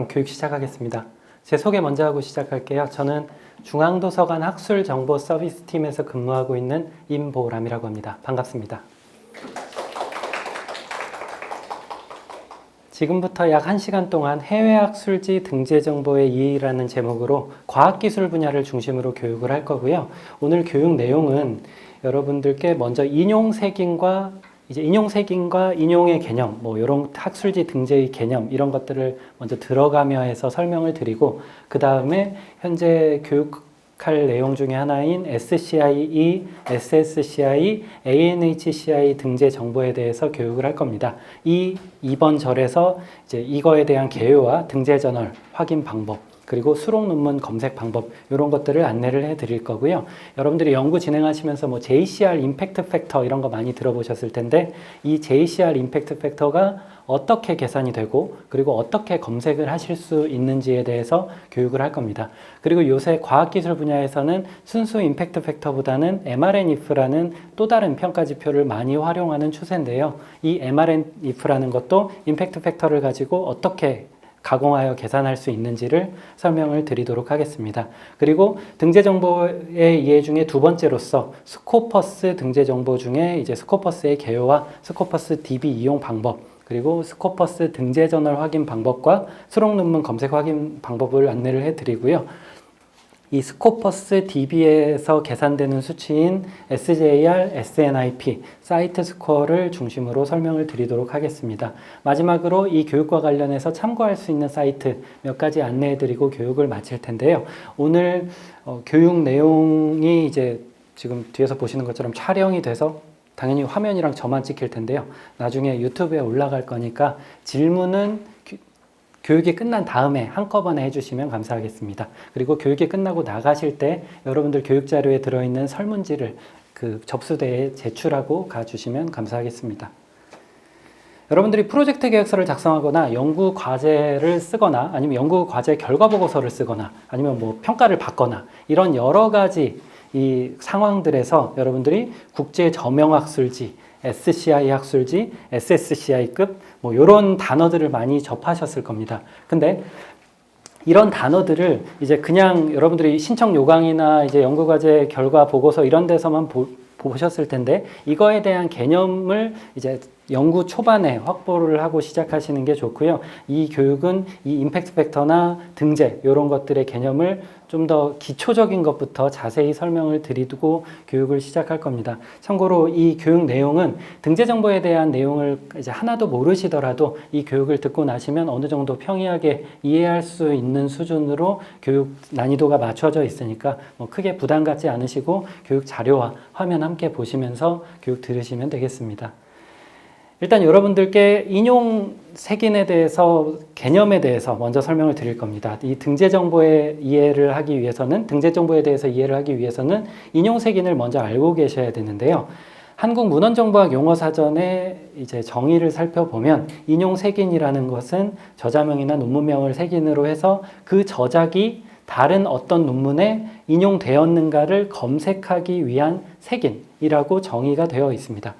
안녕하세요. 교육 시작하겠습니다. 제 소개 먼저 하고 시작할게요. 저는 중앙도서관 학술정보 서비스팀에서 근무하고 있는 임보람이라고 합니다. 반갑습니다. 지금부터 약 1시간 동안 해외학술지 등재정보의 이해라는 제목으로 과학기술 분야를 중심으로 교육을 할 거고요. 오늘 교육 내용은 여러분들께 먼저 인용색인과 인용의 개념, 이런 학술지 등재의 개념, 이런 것들을 먼저 들어가며 해서 설명을 드리고, 그 다음에 현재 교육할 내용 중에 하나인 SCIE, SSCI, ANHCI 등재 정보에 대해서 교육을 할 겁니다. 이번 절에서 이제 이거에 대한 개요와 등재 저널 확인 방법, 그리고 수록 논문 검색 방법, 이런 것들을 안내를 해 드릴 거고요. 여러분들이 연구 진행하시면서 JCR 임팩트 팩터 이런 거 많이 들어보셨을 텐데, 이 JCR 임팩트 팩터가 어떻게 계산이 되고, 그리고 어떻게 검색을 하실 수 있는지에 대해서 교육을 할 겁니다. 그리고 요새 과학기술 분야에서는 순수 임팩트 팩터보다는 mRNIF라는 또 다른 평가 지표를 많이 활용하는 추세인데요. 이 mRNIF라는 것도 임팩트 팩터를 가지고 어떻게 가공하여 계산할 수 있는지를 설명을 드리도록 하겠습니다. 그리고 등재 정보의 이해 중에 두 번째로서 스코퍼스 등재 정보 중에 이제 스코퍼스의 개요와 스코퍼스 DB 이용 방법, 그리고 스코퍼스 등재 저널 확인 방법과 수록 논문 검색 확인 방법을 안내를 해 드리고요. 이 스코퍼스 DB에서 계산되는 수치인 SJR, SNIP, 사이트 스코어를 중심으로 설명을 드리도록 하겠습니다. 마지막으로 이 교육과 관련해서 참고할 수 있는 사이트 몇 가지 안내해 드리고 교육을 마칠 텐데요. 오늘 교육 내용이 이제 지금 뒤에서 보시는 것처럼 촬영이 돼서 당연히 화면이랑 저만 찍힐 텐데요. 나중에 유튜브에 올라갈 거니까 질문은 교육이 끝난 다음에 한꺼번에 해주시면 감사하겠습니다. 그리고 교육이 끝나고 나가실 때 여러분들 교육자료에 들어있는 설문지를 그 접수대에 제출하고 가주시면 감사하겠습니다. 여러분들이 프로젝트 계획서를 작성하거나 연구 과제를 쓰거나 아니면 연구 과제 결과 보고서를 쓰거나 아니면 평가를 받거나 이런 여러 가지 이 상황들에서 여러분들이 국제 저명학술지, SCI 학술지, SSCI급 이런 단어들을 많이 접하셨을 겁니다. 근데 이런 단어들을 이제 그냥 여러분들이 신청 요강이나 이제 연구과제 결과 보고서 이런 데서만 보셨을 텐데, 이거에 대한 개념을 이제 연구 초반에 확보를 하고 시작하시는 게 좋고요. 이 교육은 이 임팩트 팩터나 등재 이런 것들의 개념을 좀 더 기초적인 것부터 자세히 설명을 드리고 교육을 시작할 겁니다. 참고로 이 교육 내용은 등재 정보에 대한 내용을 이제 하나도 모르시더라도 이 교육을 듣고 나시면 어느 정도 평이하게 이해할 수 있는 수준으로 교육 난이도가 맞춰져 있으니까 크게 부담 갖지 않으시고 교육 자료와 화면 함께 보시면서 교육 들으시면 되겠습니다. 일단 여러분들께 인용 색인에 대해서, 개념에 대해서 먼저 설명을 드릴 겁니다. 이 등재 정보의 이해를 하기 위해서는, 등재 정보에 대해서 이해를 하기 위해서는 인용 색인을 먼저 알고 계셔야 되는데요. 한국 문헌정보학 용어사전의 이제 정의를 살펴보면 인용 색인이라는 것은 저자명이나 논문명을 색인으로 해서 그 저작이 다른 어떤 논문에 인용되었는가를 검색하기 위한 색인이라고 정의가 되어 있습니다.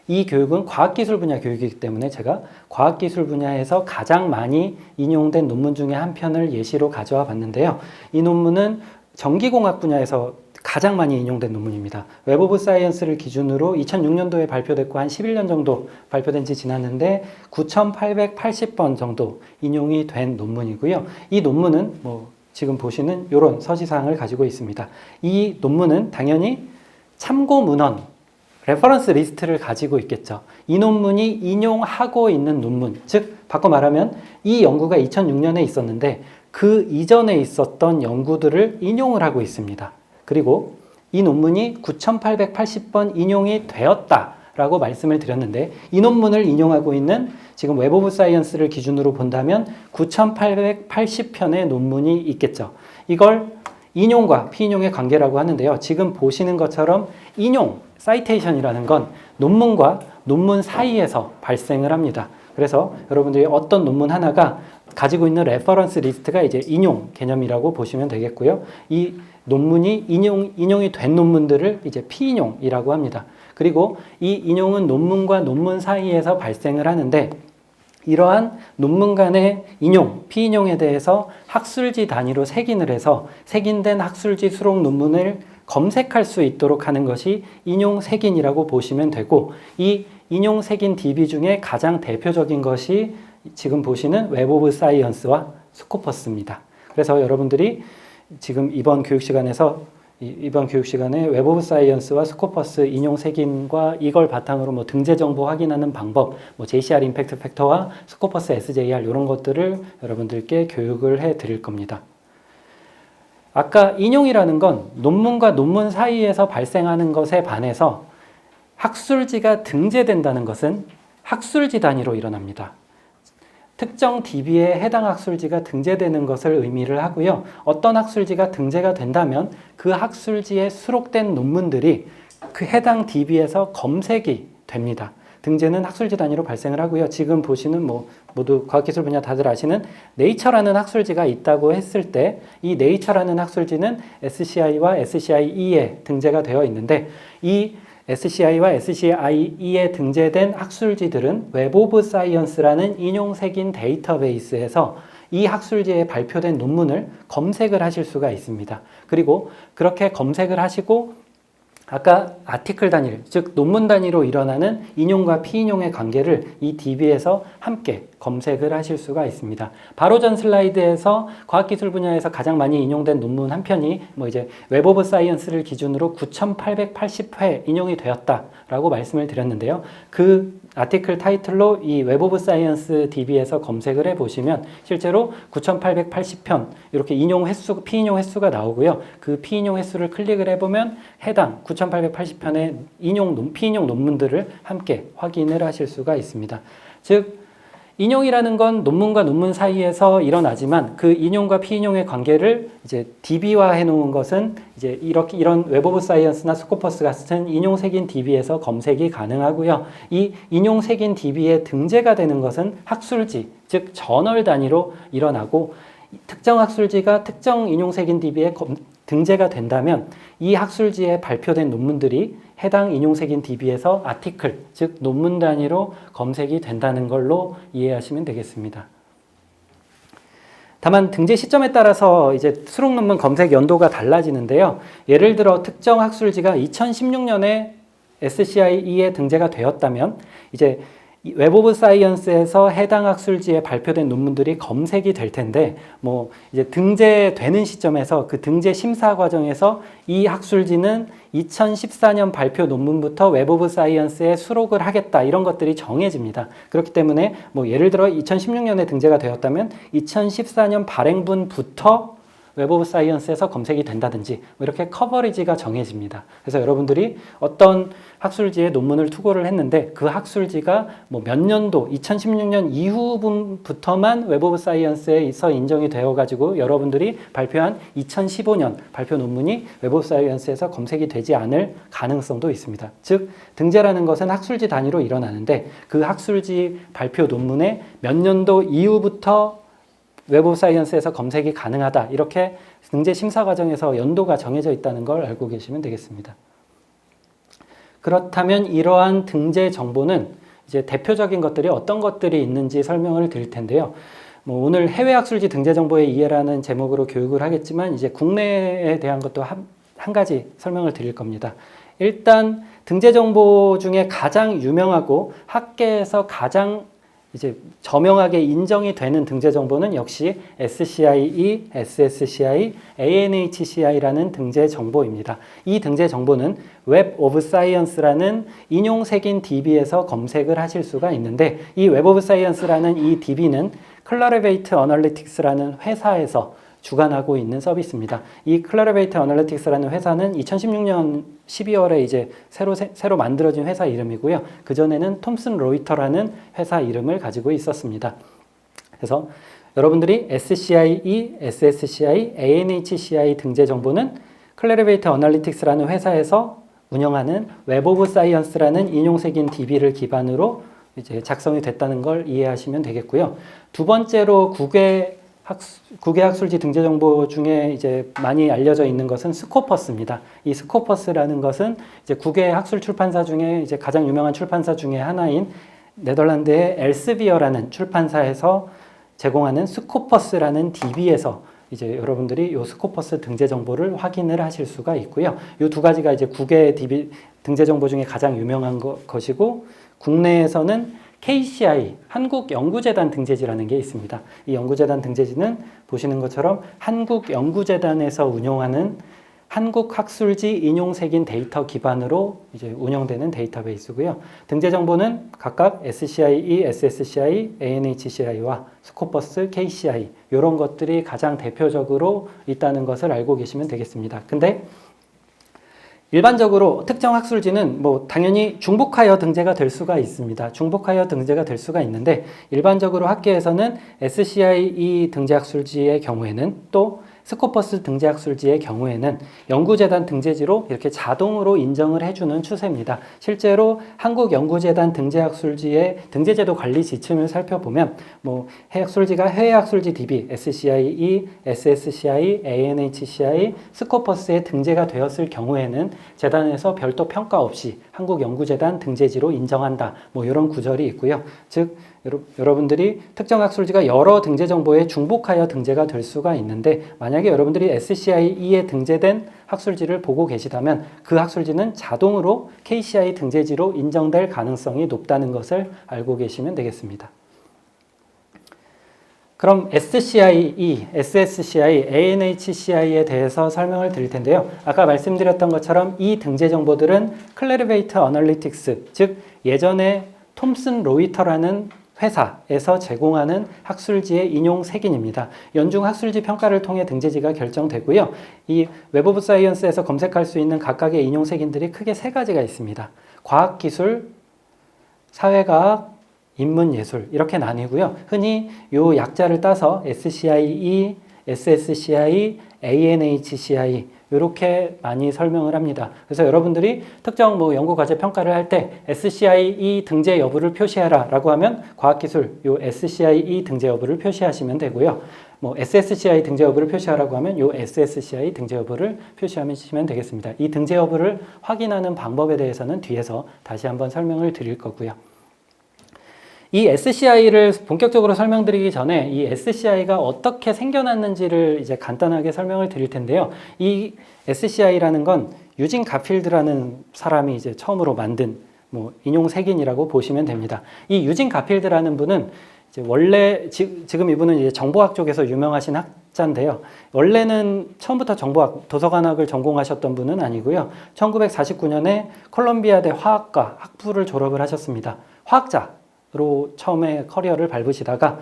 이 교육은 과학기술 분야 교육이기 때문에 제가 과학기술 분야에서 가장 많이 인용된 논문 중에 한 편을 예시로 가져와 봤는데요. 이 논문은 전기공학 분야에서 가장 많이 인용된 논문입니다. 웹 오브 사이언스를 기준으로 2006년도에 발표됐고 한 11년 정도 발표된 지 지났는데 9,880번 정도 인용이 된 논문이고요. 이 논문은 지금 보시는 이런 서시사항을 가지고 있습니다. 이 논문은 당연히 참고 문헌, 레퍼런스 리스트를 가지고 있겠죠. 이 논문이 인용하고 있는 논문, 즉 바꿔 말하면 이 연구가 2006년에 있었는데 그 이전에 있었던 연구들을 인용을 하고 있습니다. 그리고 이 논문이 9,880번 인용이 되었다라고 말씀을 드렸는데, 이 논문을 인용하고 있는 지금 웹 오브 사이언스를 기준으로 본다면 9,880편의 논문이 있겠죠. 이걸 인용과 피인용의 관계라고 하는데요. 지금 보시는 것처럼 인용, 사이테이션이라는 건 논문과 논문 사이에서 발생을 합니다. 그래서 여러분들이 어떤 논문 하나가 가지고 있는 레퍼런스 리스트가 이제 인용 개념이라고 보시면 되겠고요. 이 논문이 인용이 된 논문들을 이제 피인용이라고 합니다. 그리고 이 인용은 논문과 논문 사이에서 발생을 하는데, 이러한 논문 간의 인용, 피인용에 대해서 학술지 단위로 색인을 해서 색인된 학술지 수록 논문을 검색할 수 있도록 하는 것이 인용 색인이라고 보시면 되고, 이 인용 색인 DB 중에 가장 대표적인 것이 지금 보시는 웹 오브 사이언스와 스코퍼스입니다. 그래서 여러분들이 지금 이번 교육 시간에 웹 오브 사이언스와 스코퍼스 인용 색인과 이걸 바탕으로 뭐 등재 정보 확인하는 방법, 뭐 JCR 임팩트 팩터와 스코퍼스 SJR 이런 것들을 여러분들께 교육을 해 드릴 겁니다. 아까 인용이라는 건 논문과 논문 사이에서 발생하는 것에 반해서 학술지가 등재된다는 것은 학술지 단위로 일어납니다. 특정 DB에 해당 학술지가 등재되는 것을 의미를 하고요. 어떤 학술지가 등재가 된다면 그 학술지에 수록된 논문들이 그 해당 DB에서 검색이 됩니다. 등재는 학술지 단위로 발생을 하고요. 지금 보시는 모두 과학기술 분야 다들 아시는 네이처라는 학술지가 있다고 했을 때 이 네이처라는 학술지는 SCI와 SCIE에 등재가 되어 있는데, 이 SCI와 SCIE에 등재된 학술지들은 웹 오브 사이언스라는 인용색인 데이터베이스에서 이 학술지에 발표된 논문을 검색을 하실 수가 있습니다. 그리고 그렇게 검색을 하시고 아까 아티클 단위, 즉 논문 단위로 일어나는 인용과 피인용의 관계를 이 DB에서 함께 검색을 하실 수가 있습니다. 바로 전 슬라이드에서 과학기술 분야에서 가장 많이 인용된 논문 한 편이 웹 오브 사이언스를 기준으로 9,880회 인용이 되었다라고 말씀을 드렸는데요. 그 아티클 타이틀로 이 웹 오브 사이언스 DB에서 검색을 해보시면 실제로 9,880편 이렇게 인용 횟수, 피인용 횟수가 나오고요. 그 피인용 횟수를 클릭을 해보면 해당 9,880편의 피인용 논문들을 함께 확인을 하실 수가 있습니다. 즉, 인용이라는 건 논문과 논문 사이에서 일어나지만 그 인용과 피인용의 관계를 DB화 해놓은 것은 이런 웹 오브 사이언스나 스코퍼스 같은 인용색인 DB에서 검색이 가능하고요. 이 인용색인 DB에 등재가 되는 것은 학술지, 즉 저널 단위로 일어나고, 특정 학술지가 특정 인용색인 DB에 등재가 된다면 이 학술지에 발표된 논문들이 해당 인용색인 DB에서 아티클, 즉 논문 단위로 검색이 된다는 걸로 이해하시면 되겠습니다. 다만 등재 시점에 따라서 수록 논문 검색 연도가 달라지는데요. 예를 들어 특정 학술지가 2016년에 SCIE에 등재가 되었다면 웹 오브 사이언스에서 해당 학술지에 발표된 논문들이 검색이 될 텐데, 등재되는 시점에서 그 등재 심사 과정에서 이 학술지는 2014년 발표 논문부터 웹 오브 사이언스에 수록을 하겠다, 이런 것들이 정해집니다. 그렇기 때문에 예를 들어 2016년에 등재가 되었다면 2014년 발행분부터 웹 오브 사이언스에서 검색이 된다든지 이렇게 커버리지가 정해집니다. 그래서 여러분들이 어떤 학술지에 논문을 투고를 했는데 그 학술지가 몇 년도 2016년 이후부터만 웹 오브 사이언스에서 인정이 되어가지고 여러분들이 발표한 2015년 발표 논문이 웹 오브 사이언스에서 검색이 되지 않을 가능성도 있습니다. 즉 등재라는 것은 학술지 단위로 일어나는데 그 학술지 발표 논문의 몇 년도 이후부터 웹 오브 사이언스에서 검색이 가능하다, 이렇게 등재 심사 과정에서 연도가 정해져 있다는 걸 알고 계시면 되겠습니다. 그렇다면 이러한 등재 정보는 대표적인 것들이 어떤 것들이 있는지 설명을 드릴 텐데요. 오늘 해외 학술지 등재 정보의 이해라는 제목으로 교육을 하겠지만 국내에 대한 것도 한 가지 설명을 드릴 겁니다. 일단 등재 정보 중에 가장 유명하고 학계에서 가장 저명하게 인정이 되는 등재 정보는 역시 SCIE, SSCI, ANHCI라는 등재 정보입니다. 이 등재 정보는 웹 오브 사이언스라는 인용색인 DB에서 검색을 하실 수가 있는데, 이 웹 오브 사이언스라는 이 DB는 클러리베이트 어널리틱스라는 회사에서 주관하고 있는 서비스입니다. 이 클러리베이트 어널리틱스라는 회사는 2016년 12월에 새로 만들어진 회사 이름이고요. 그전에는 톰슨 로이터라는 회사 이름을 가지고 있었습니다. 그래서 여러분들이 SCIE, SSCI, ANHCI 등재 정보는 클러리베이트 어널리틱스라는 회사에서 운영하는 웹 오브 사이언스라는 인용색인 DB를 기반으로 작성이 됐다는 걸 이해하시면 되겠고요. 두 번째로 국외 학술지 등재 정보 중에 많이 알려져 있는 것은 스코퍼스입니다. 이 스코퍼스라는 것은 국외 학술 출판사 중에 가장 유명한 출판사 중에 하나인 네덜란드의 엘스비어라는 출판사에서 제공하는 스코퍼스라는 DB에서 이제 여러분들이 이 스코퍼스 등재 정보를 확인을 하실 수가 있고요. 이 두 가지가 이제 국외 DB 등재 정보 중에 가장 유명한 것이고, 국내에서는 KCI, 한국연구재단 등재지라는 게 있습니다. 이 연구재단 등재지는 보시는 것처럼 한국연구재단에서 운영하는 한국학술지 인용색인 데이터 기반으로 이제 운영되는 데이터베이스고요. 등재 정보는 각각 SCIE, SSCI, ANHCI와 스코퍼스, KCI 이런 것들이 가장 대표적으로 있다는 것을 알고 계시면 되겠습니다. 근데 일반적으로 특정 학술지는 뭐 당연히 중복하여 등재가 될 수가 있습니다. 중복하여 등재가 될 수가 있는데, 일반적으로 학계에서는 SCIE 등재 학술지의 경우에는, 또 스코퍼스 등재 학술지의 경우에는 연구재단 등재지로 이렇게 자동으로 인정을 해주는 추세입니다. 실제로 한국연구재단 등재 학술지의 등재제도 관리 지침을 살펴보면 뭐 학술지가 해외 학술지 DB, SCIE, SSCI, ANHCI, 스코퍼스에 등재가 되었을 경우에는 재단에서 별도 평가 없이 한국연구재단 등재지로 인정한다. 뭐 이런 구절이 있고요. 즉 여러분들이 특정 학술지가 여러 등재 정보에 중복하여 등재가 될 수가 있는데, 만약에 여러분들이 SCIE에 등재된 학술지를 보고 계시다면 그 학술지는 자동으로 KCI 등재지로 인정될 가능성이 높다는 것을 알고 계시면 되겠습니다. 그럼 SCIE, SSCI, ANHCI에 대해서 설명을 드릴 텐데요. 아까 말씀드렸던 것처럼 이 등재 정보들은 클레리베이트 어널리틱스, 즉 예전에 톰슨 로이터라는 회사에서 제공하는 학술지의 인용 색인입니다. 연중 학술지 평가를 통해 등재지가 결정되고요. 이 웹 오브 사이언스에서 검색할 수 있는 각각의 인용 색인들이 크게 세 가지가 있습니다. 과학기술, 사회과학, 인문예술 이렇게 나뉘고요. 흔히 이 약자를 따서 SCIE, SSCI, ANHCI 이렇게 많이 설명을 합니다. 그래서 여러분들이 특정 뭐 연구과제 평가를 할 때 SCIE 등재 여부를 표시해라 라고 하면 과학기술 요 SCIE 등재 여부를 표시하시면 되고요. 뭐 SSCI 등재 여부를 표시하라고 하면 요 SSCI 등재 여부를 표시하시면 되겠습니다. 이 등재 여부를 확인하는 방법에 대해서는 뒤에서 다시 한번 설명을 드릴 거고요. 이 SCI를 본격적으로 설명드리기 전에 이 SCI가 어떻게 생겨났는지를 이제 간단하게 설명을 드릴 텐데요. 이 SCI라는 건 유진 가필드라는 사람이 이제 처음으로 만든 뭐 인용색인이라고 보시면 됩니다. 이 유진 가필드라는 분은 이제 원래 지금 이분은 이제 정보학 쪽에서 유명하신 학자인데요. 원래는 처음부터 정보학, 도서관학을 전공하셨던 분은 아니고요. 1949년에 콜롬비아대 화학과 학부를 졸업을 하셨습니다. 화학자로 처음에 커리어를 밟으시다가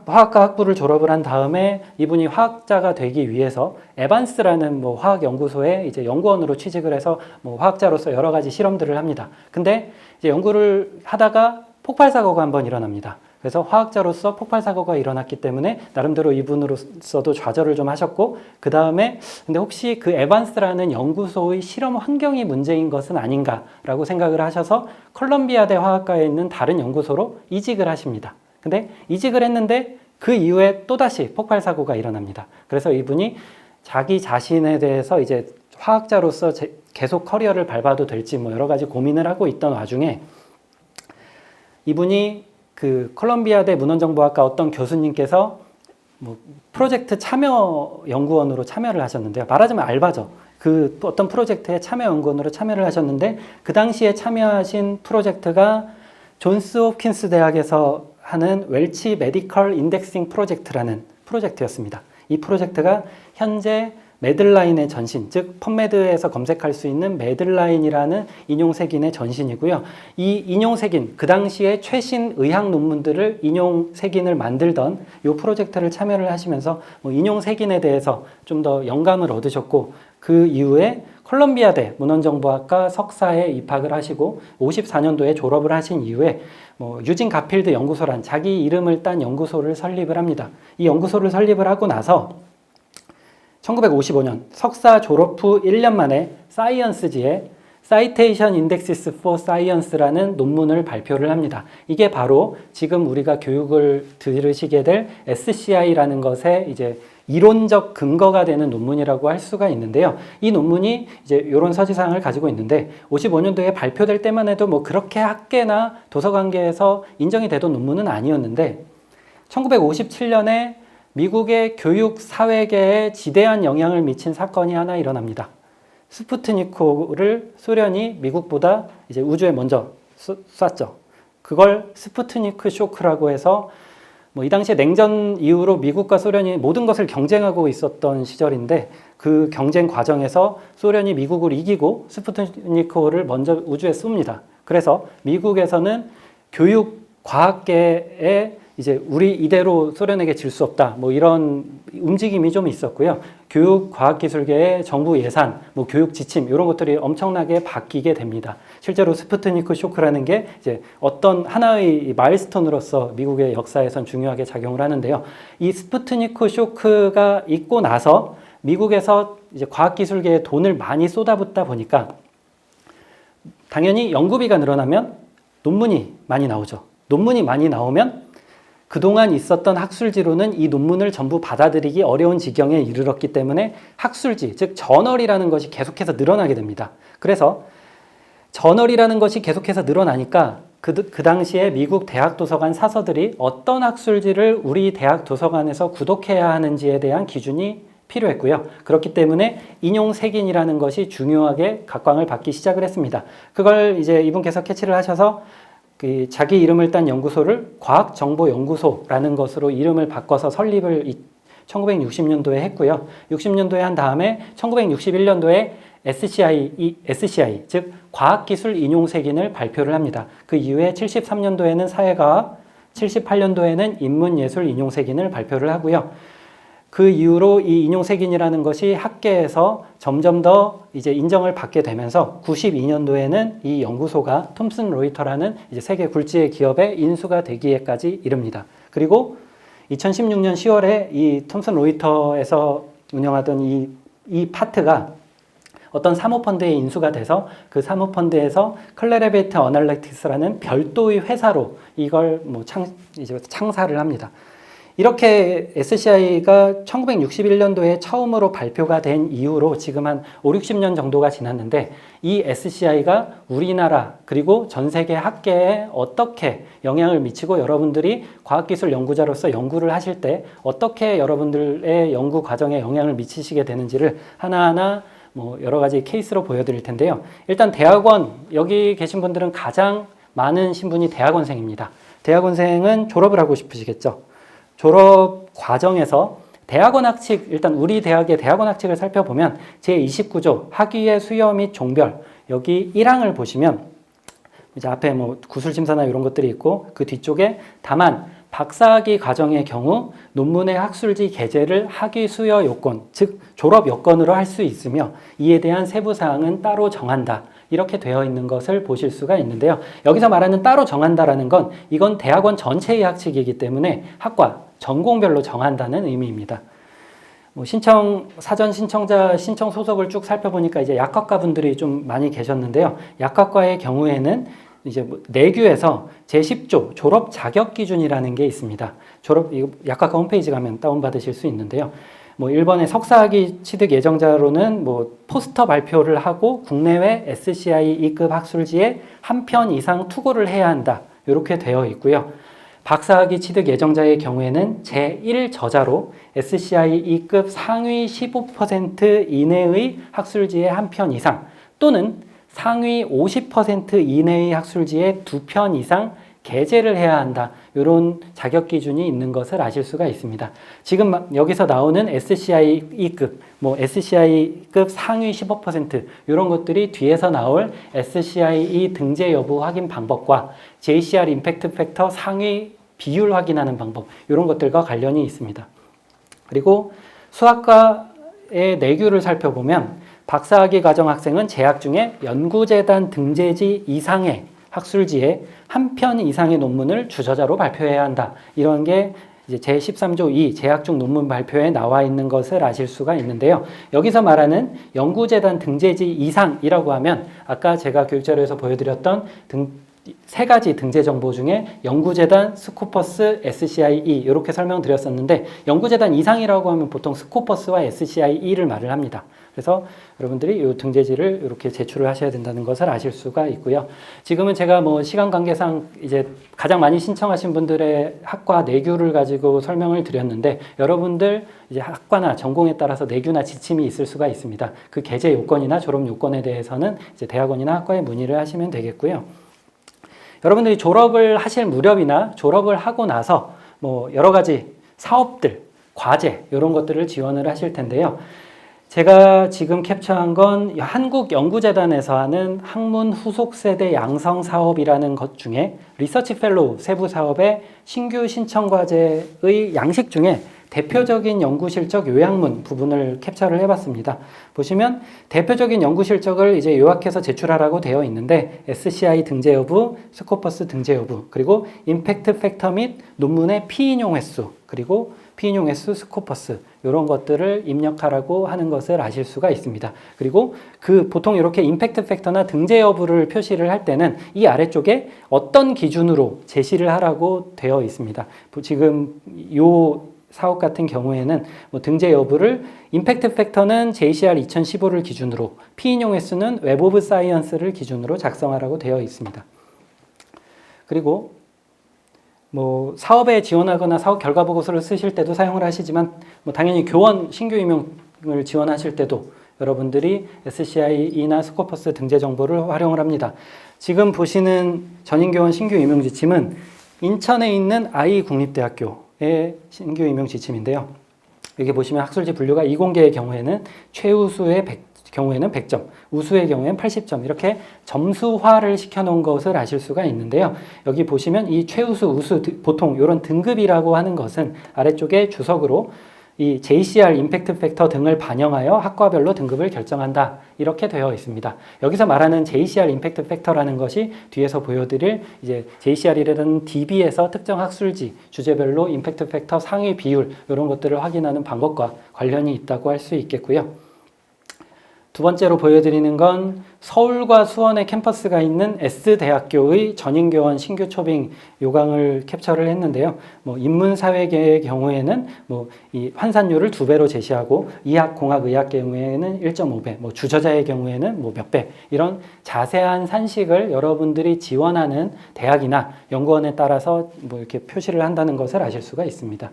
화학과 학부를 졸업을 한 다음에 이분이 화학자가 되기 위해서 에반스라는 뭐 화학연구소에 이제 연구원으로 취직을 해서 뭐 화학자로서 여러 가지 실험들을 합니다. 근데 이제 연구를 하다가 폭발 사고가 한번 일어납니다. 그래서 화학자로서 폭발 사고가 일어났기 때문에 나름대로 이분으로서도 좌절을 좀 하셨고, 그 다음에 근데 혹시 그 에반스라는 연구소의 실험 환경이 문제인 것은 아닌가라고 생각을 하셔서 콜롬비아대 화학과에 있는 다른 연구소로 이직을 하십니다. 근데 이직을 했는데 그 이후에 또다시 폭발 사고가 일어납니다. 그래서 이분이 자기 자신에 대해서 이제 화학자로서 계속 커리어를 밟아도 될지 뭐 여러 가지 고민을 하고 있던 와중에 이분이 그 콜롬비아대 문헌정보학과 어떤 교수님께서 뭐 프로젝트 참여 연구원으로 참여를 하셨는데요. 말하자면 알바죠. 그 어떤 프로젝트에 참여 연구원으로 참여를 하셨는데 그 당시에 참여하신 프로젝트가 존스 홉킨스 대학에서 하는 웰치 메디컬 인덱싱 프로젝트라는 프로젝트였습니다. 이 프로젝트가 현재 매들라인의 전신, 즉 펀메드에서 검색할 수 있는 매들라인이라는 인용색인의 전신이고요. 이 인용색인, 그 당시에 최신 의학 논문들을 인용색인을 만들던 이 프로젝트를 참여를 하시면서 뭐 인용색인에 대해서 좀 더 영감을 얻으셨고, 그 이후에 콜롬비아대 문헌정보학과 석사에 입학을 하시고 54년도에 졸업을 하신 이후에 뭐 유진 가필드 연구소란 자기 이름을 딴 연구소를 설립을 합니다. 이 연구소를 설립을 하고 나서 1955년 석사 졸업 후 1년 만에 사이언스지에 Citation Indexes for Science라는 논문을 발표를 합니다. 이게 바로 지금 우리가 교육을 들으시게 될 SCI라는 것의 이제 이론적 근거가 되는 논문이라고 할 수가 있는데요. 이 논문이 이제 이런 서지사항을 가지고 있는데 55년도에 발표될 때만 해도 뭐 그렇게 학계나 도서관계에서 인정이 되던 논문은 아니었는데 1957년에 미국의 교육 사회계에 지대한 영향을 미친 사건이 하나 일어납니다. 스푸트니크를 소련이 미국보다 이제 우주에 먼저 쐈죠. 그걸 스푸트니크 쇼크라고 해서 뭐 이 당시에 냉전 이후로 미국과 소련이 모든 것을 경쟁하고 있었던 시절인데 그 경쟁 과정에서 소련이 미국을 이기고 스푸트니크를 먼저 우주에 쏩니다. 그래서 미국에서는 교육 과학계에 이제 우리 이대로 소련에게 질 수 없다. 뭐 이런 움직임이 좀 있었고요. 교육 과학기술계의 정부 예산, 뭐 교육 지침 이런 것들이 엄청나게 바뀌게 됩니다. 실제로 스푸트니크 쇼크라는 게 이제 어떤 하나의 마일스톤으로서 미국의 역사에선 중요하게 작용을 하는데요. 이 스푸트니크 쇼크가 있고 나서 미국에서 이제 과학기술계에 돈을 많이 쏟아붓다 보니까 당연히 연구비가 늘어나면 논문이 많이 나오죠. 논문이 많이 나오면 그동안 있었던 학술지로는 이 논문을 전부 받아들이기 어려운 지경에 이르렀기 때문에 학술지, 즉 저널이라는 것이 계속해서 늘어나게 됩니다. 그래서 저널이라는 것이 계속해서 늘어나니까 그 당시에 미국 대학 도서관 사서들이 어떤 학술지를 우리 대학 도서관에서 구독해야 하는지에 대한 기준이 필요했고요. 그렇기 때문에 인용색인이라는 것이 중요하게 각광을 받기 시작을 했습니다. 그걸 이제 이분께서 캐치를 하셔서 그 자기 이름을 딴 연구소를 과학정보연구소라는 것으로 이름을 바꿔서 설립을 1960년도에 했고요. 60년도에 한 다음에 1961년도에 SCI, 즉 과학기술 인용색인을 발표를 합니다. 그 이후에 73년도에는 사회과학, 78년도에는 인문예술 인용색인을 발표를 하고요. 그 이후로 이 인용색인이라는 것이 학계에서 점점 더 이제 인정을 받게 되면서 92년도에는 이 연구소가 톰슨 로이터라는 이제 세계 굴지의 기업에 인수가 되기에까지 이릅니다. 그리고 2016년 10월에 이 톰슨 로이터에서 운영하던 이 파트가 어떤 사모펀드에 인수가 돼서 그 사모펀드에서 클레레베이트 어널리틱스라는 별도의 회사로 이걸 뭐 이제 창사를 합니다. 이렇게 SCI가 1961년도에 처음으로 발표가 된 이후로 지금 한 5, 60년 정도가 지났는데 이 SCI가 우리나라 그리고 전 세계 학계에 어떻게 영향을 미치고 여러분들이 과학기술 연구자로서 연구를 하실 때 어떻게 여러분들의 연구 과정에 영향을 미치시게 되는지를 하나하나 뭐 여러 가지 케이스로 보여드릴 텐데요. 일단 대학원, 여기 계신 분들은 가장 많은 신분이 대학원생입니다. 대학원생은 졸업을 하고 싶으시겠죠. 졸업 과정에서 대학원 학칙, 일단 우리 대학의 대학원 학칙을 살펴보면 제29조 학위의 수여 및 종별, 여기 1항을 보시면 이제 앞에 뭐 구술심사나 이런 것들이 있고 그 뒤쪽에 다만 박사학위 과정의 경우 논문의 학술지 게재를 학위 수여 요건, 즉 졸업 요건으로 할 수 있으며 이에 대한 세부 사항은 따로 정한다. 이렇게 되어 있는 것을 보실 수가 있는데요. 여기서 말하는 따로 정한다라는 건 이건 대학원 전체의 학칙이기 때문에 학과, 전공별로 정한다는 의미입니다. 뭐 사전 신청자 신청 소속을 쭉 살펴보니까 이제 약학과 분들이 좀 많이 계셨는데요. 약학과의 경우에는 이제 내규에서 제10조 졸업 자격 기준이라는 게 있습니다. 이거 약학과 홈페이지 가면 다운받으실 수 있는데요. 뭐 1번의 석사학위 취득 예정자로는 뭐 포스터 발표를 하고 국내외 SCI 2급 학술지에 한 편 이상 투고를 해야 한다. 이렇게 되어 있고요. 박사학위 취득 예정자의 경우에는 제1저자로 SCI 2급 상위 15% 이내의 학술지에 한 편 이상 또는 상위 50% 이내의 학술지에 2편 이상 게재를 해야 한다. 이런 자격 기준이 있는 것을 아실 수가 있습니다. 지금 여기서 나오는 SCI 2급, 뭐 SCI급 상위 15% 이런 것들이 뒤에서 나올 SCI 등재 여부 확인 방법과 JCR 임팩트 팩터 상위 비율 확인하는 방법 이런 것들과 관련이 있습니다. 그리고 수학과의 내규를 살펴보면 박사학위 과정 학생은 재학 중에 연구재단 등재지 이상의 학술지에 한 편 이상의 논문을 주저자로 발표해야 한다. 이런 게 이제 제13조 2 재학 중 논문 발표에 나와 있는 것을 아실 수가 있는데요. 여기서 말하는 연구재단 등재지 이상이라고 하면 아까 제가 교육자료에서 보여드렸던 세 가지 등재 정보 중에 연구재단, 스코퍼스, SCIE 이렇게 설명드렸었는데 연구재단 이상이라고 하면 보통 스코퍼스와 SCIE를 말을 합니다. 그래서 여러분들이 이 등재지를 이렇게 제출을 하셔야 된다는 것을 아실 수가 있고요. 지금은 제가 뭐 시간 관계상 이제 가장 많이 신청하신 분들의 학과 내규를 가지고 설명을 드렸는데 여러분들 이제 학과나 전공에 따라서 내규나 지침이 있을 수가 있습니다. 그 개재 요건이나 졸업 요건에 대해서는 이제 대학원이나 학과에 문의를 하시면 되겠고요. 여러분들이 졸업을 하실 무렵이나 졸업을 하고 나서 뭐 여러 가지 사업들, 과제 이런 것들을 지원을 하실 텐데요. 제가 지금 캡처한 건 한국연구재단에서 하는 학문 후속 세대 양성 사업이라는 것 중에 리서치 펠로우 세부 사업의 신규 신청 과제의 양식 중에 대표적인 연구 실적 요약문 부분을 캡처를 해봤습니다. 보시면 대표적인 연구 실적을 이제 요약해서 제출하라고 되어 있는데 SCI 등재 여부, 스코퍼스 등재 여부, 그리고 임팩트 팩터 및 논문의 피인용 횟수, 그리고 피인용 횟수, 스코퍼스 이런 것들을 입력하라고 하는 것을 아실 수가 있습니다. 그리고 그 보통 이렇게 임팩트 팩터나 등재 여부를 표시를 할 때는 이 아래쪽에 어떤 기준으로 제시를 하라고 되어 있습니다. 지금 요 사업 같은 경우에는 뭐 등재 여부를 임팩트 팩터는 JCR 2015를 기준으로, 피인용 횟수는 웹 오브 사이언스를 기준으로 작성하라고 되어 있습니다. 그리고 뭐 사업에 지원하거나 사업 결과 보고서를 쓰실 때도 사용을 하시지만 뭐 당연히 교원 신규 임용을 지원하실 때도 여러분들이 SCIE나 스코퍼스 등재 정보를 활용을 합니다. 지금 보시는 전인교원 신규 임용 지침은 인천에 있는 아이국립대학교의 신규 임용 지침인데요. 여기 보시면 학술지 분류가 이공계의 경우에는 최우수의 경우에는 100점, 우수의 경우에는 80점 이렇게 점수화를 시켜놓은 것을 아실 수가 있는데요. 여기 보시면 이 최우수, 우수 보통 이런 등급이라고 하는 것은 아래쪽에 주석으로 이 JCR 임팩트 팩터 등을 반영하여 학과별로 등급을 결정한다 이렇게 되어 있습니다. 여기서 말하는 JCR 임팩트 팩터라는 것이 뒤에서 보여드릴 이제 JCR이라는 DB에서 특정 학술지 주제별로 임팩트 팩터 상위 비율 이런 것들을 확인하는 방법과 관련이 있다고 할 수 있겠고요. 두 번째로 보여드리는 건 서울과 수원에 캠퍼스가 있는 S대학교의 전인교원 신규 초빙 요강을 캡처를 했는데요. 뭐 인문사회계의 경우에는 뭐 이 환산율을 2배로 제시하고 이학, 공학, 의학 경우에는 1.5배, 뭐 주저자의 경우에는 뭐 몇 배 이런 자세한 산식을 여러분들이 지원하는 대학이나 연구원에 따라서 뭐 이렇게 표시를 한다는 것을 아실 수가 있습니다.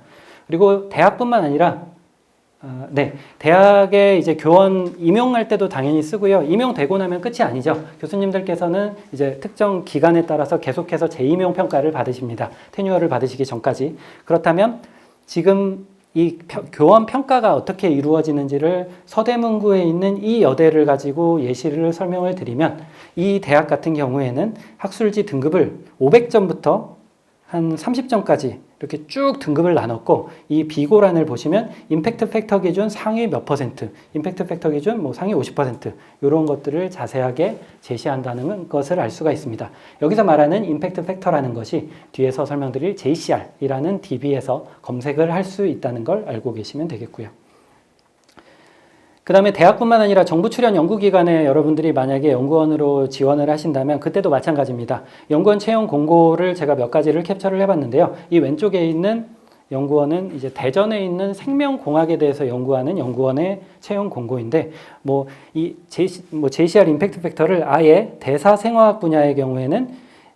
그리고 대학뿐만 아니라 대학에 이제 교원 임용할 때도 당연히 쓰고요. 임용되고 나면 끝이 아니죠. 교수님들께서는 이제 특정 기간에 따라서 계속해서 재임용 평가를 받으십니다. 테뉴어를 받으시기 전까지. 그렇다면 지금 이 교원 평가가 어떻게 이루어지는지를 서대문구에 있는 이 여대를 가지고 예시를 설명을 드리면 이 대학 같은 경우에는 학술지 등급을 500점부터 한 30점까지 이렇게 쭉 등급을 나눴고 이 비고란을 보시면 임팩트 팩터 기준 상위 몇 %, 임팩트 팩터 기준 뭐 상위 50% 이런 것들을 자세하게 제시한다는 것을 알 수가 있습니다. 여기서 말하는 임팩트 팩터라는 것이 뒤에서 설명드릴 JCR이라는 DB에서 검색을 할 수 있다는 걸 알고 계시면 되겠고요. 그 다음에 대학뿐만 아니라 정부 출연 연구기관에 여러분들이 만약에 연구원으로 지원을 하신다면 그때도 마찬가지입니다. 연구원 채용 공고를 제가 몇 가지를 capture를 해봤는데요. 이 왼쪽에 있는 연구원은 이제 대전에 있는 생명공학에 대해서 연구하는 연구원의 채용 공고인데 이 JCR 임팩트 팩터를 아예 대사생화학 분야의 경우에는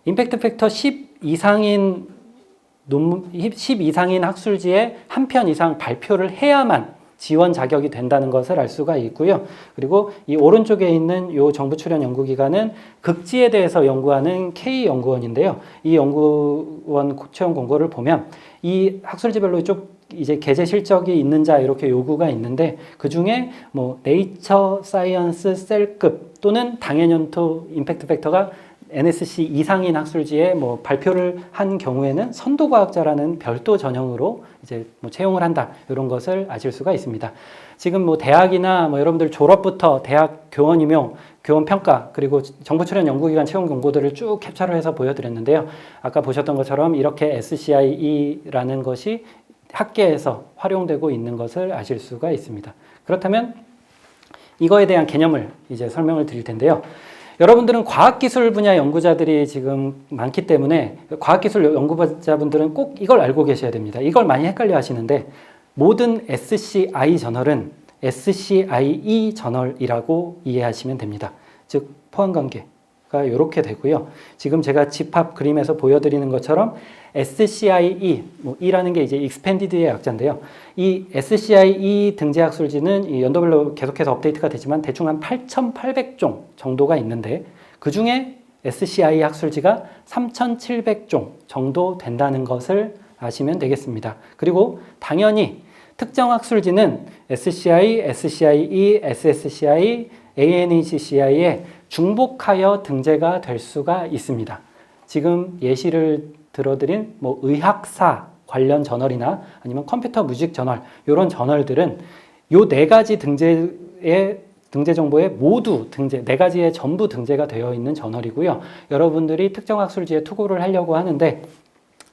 임팩트 팩터 10 이상인 학술지에 한 편 이상 발표를 해야만 지원 자격이 된다는 것을 알 수가 있고요. 그리고 이 오른쪽에 있는 이 정부 출연 연구기관은 극지에 대해서 연구하는 K연구원인데요. 이 연구원 채용 공고를 보면 이 학술지별로 쭉 이제 개재 실적이 있는 자 이렇게 요구가 있는데 그 중에 뭐 네이처 사이언스 셀급 또는 당해년토 임팩트 팩터가 NSC 이상인 학술지에 뭐 발표를 한 경우에는 선도과학자라는 별도 전형으로 이제 뭐 채용을 한다 이런 것을 아실 수가 있습니다. 지금 뭐 대학이나 뭐 여러분들 졸업부터 대학 교원 임용, 교원 평가 그리고 정부 출연 연구기관 채용 공고들을 쭉 캡처를 해서 보여드렸는데요. 아까 보셨던 것처럼 이렇게 SCIE라는 것이 학계에서 활용되고 있는 것을 아실 수가 있습니다. 그렇다면 이거에 대한 개념을 이제 설명을 드릴 텐데요. 여러분들은 과학기술 분야 연구자들이 지금 많기 때문에 과학기술 연구자분들은 꼭 이걸 알고 계셔야 됩니다. 이걸 많이 헷갈려 하시는데 모든 SCI 저널은 SCIE 저널이라고 이해하시면 됩니다. 즉 포함관계가 이렇게 되고요. 지금 제가 집합 그림에서 보여드리는 것처럼 SCIE, E라는 게 이제 Expanded의 약자인데요. 이 SCIE 등재학술지는 이 연도별로 계속해서 업데이트가 되지만 대충 한 8,800종 정도가 있는데 그 중에 SCI 학술지가 3,700종 정도 된다는 것을 아시면 되겠습니다. 그리고 당연히 특정 학술지는 SCI, SCIE, SSCI, ANHCI에 중복하여 등재가 될 수가 있습니다. 지금 예시를 들어드린 의학사 관련 저널이나 아니면 컴퓨터 뮤직 저널 이런 저널들은 요 네 가지 등재 정보에 모두 네 가지에 전부 등재가 되어 있는 저널이고요. 여러분들이 특정 학술지에 투고를 하려고 하는데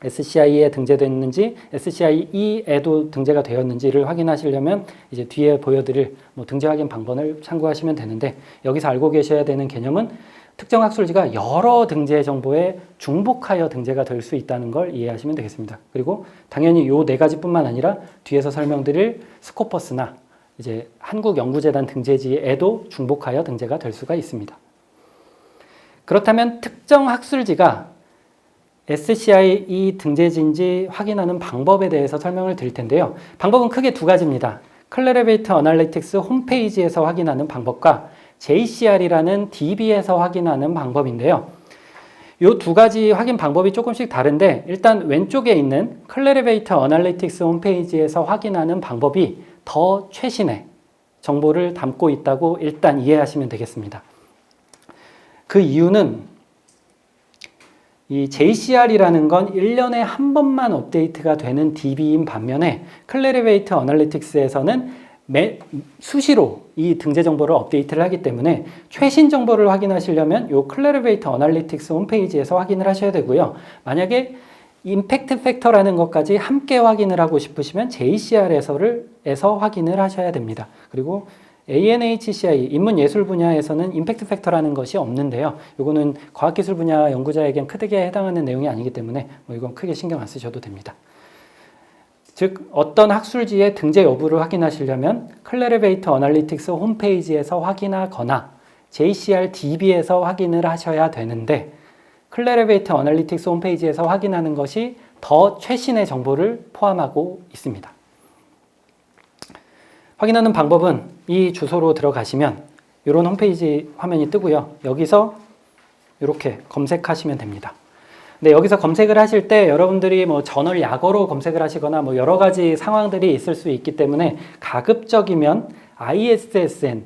SCI에 등재됐는지 SCIE에도 등재가 되었는지를 확인하시려면 이제 뒤에 보여드릴 등재 확인 방법을 참고하시면 되는데 여기서 알고 계셔야 되는 개념은 특정 학술지가 여러 등재 정보에 중복하여 등재가 될 수 있다는 걸 이해하시면 되겠습니다. 그리고 당연히 요 네 가지뿐만 아니라 뒤에서 설명드릴 스코퍼스나 이제 한국연구재단 등재지에도 중복하여 등재가 될 수가 있습니다. 그렇다면 특정 학술지가 SCIE 등재지인지 확인하는 방법에 대해서 설명을 드릴 텐데요. 방법은 크게 두 가지입니다. 클레리베이터 어널리틱스 홈페이지에서 확인하는 방법과 JCR이라는 DB에서 확인하는 방법인데요. 이 두 가지 확인 방법이 조금씩 다른데 일단 왼쪽에 있는 클레리베이터 어널리틱스 홈페이지에서 확인하는 방법이 더 최신의 정보를 담고 있다고 일단 이해하시면 되겠습니다. 그 이유는 이 JCR이라는 건 1년에 한 번만 업데이트가 되는 DB인 반면에 클레리베이터 어널리틱스에서는 수시로 이 등재 정보를 업데이트를 하기 때문에 최신 정보를 확인하시려면 이 클레리베이터 어널리틱스 홈페이지에서 확인을 하셔야 되고요. 만약에 임팩트 팩터라는 것까지 함께 확인을 하고 싶으시면 JCR에서 확인을 하셔야 됩니다. 그리고 ANHCI, 인문예술 분야에서는 임팩트 팩터라는 것이 없는데요. 이거는 과학기술 분야 연구자에겐 크게 해당하는 내용이 아니기 때문에 이건 크게 신경 안 쓰셔도 됩니다. 즉 어떤 학술지의 등재 여부를 확인하시려면 클레리베이터 어널리틱스 홈페이지에서 확인하거나 JCR DB에서 확인을 하셔야 되는데 클레리베이터 어널리틱스 홈페이지에서 확인하는 것이 더 최신의 정보를 포함하고 있습니다. 확인하는 방법은 이 주소로 들어가시면 이런 홈페이지 화면이 뜨고요. 여기서 이렇게 검색하시면 됩니다. 근데 여기서 검색을 하실 때 여러분들이 저널 약어로 검색을 하시거나 여러 가지 상황들이 있을 수 있기 때문에 가급적이면 ISSN,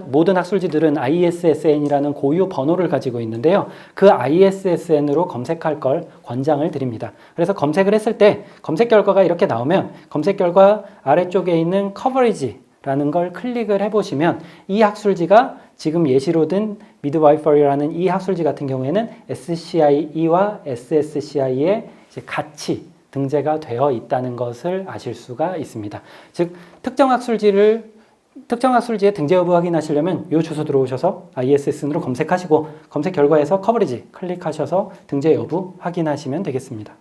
모든 학술지들은 ISSN이라는 고유 번호를 가지고 있는데요. 그 ISSN으로 검색할 걸 권장을 드립니다. 그래서 검색을 했을 때 검색 결과가 이렇게 나오면 검색 결과 아래쪽에 있는 커버리지라는 걸 클릭을 해보시면 이 학술지가 지금 예시로 든 미드와이퍼리라는 이 학술지 같은 경우에는 SCIE와 SSCI에 같이 등재가 되어 있다는 것을 아실 수가 있습니다. 즉 특정 학술지의 등재 여부 확인하시려면 이 주소 들어오셔서 ISSN으로 검색하시고 검색 결과에서 커버리지 클릭하셔서 등재 여부 확인하시면 되겠습니다.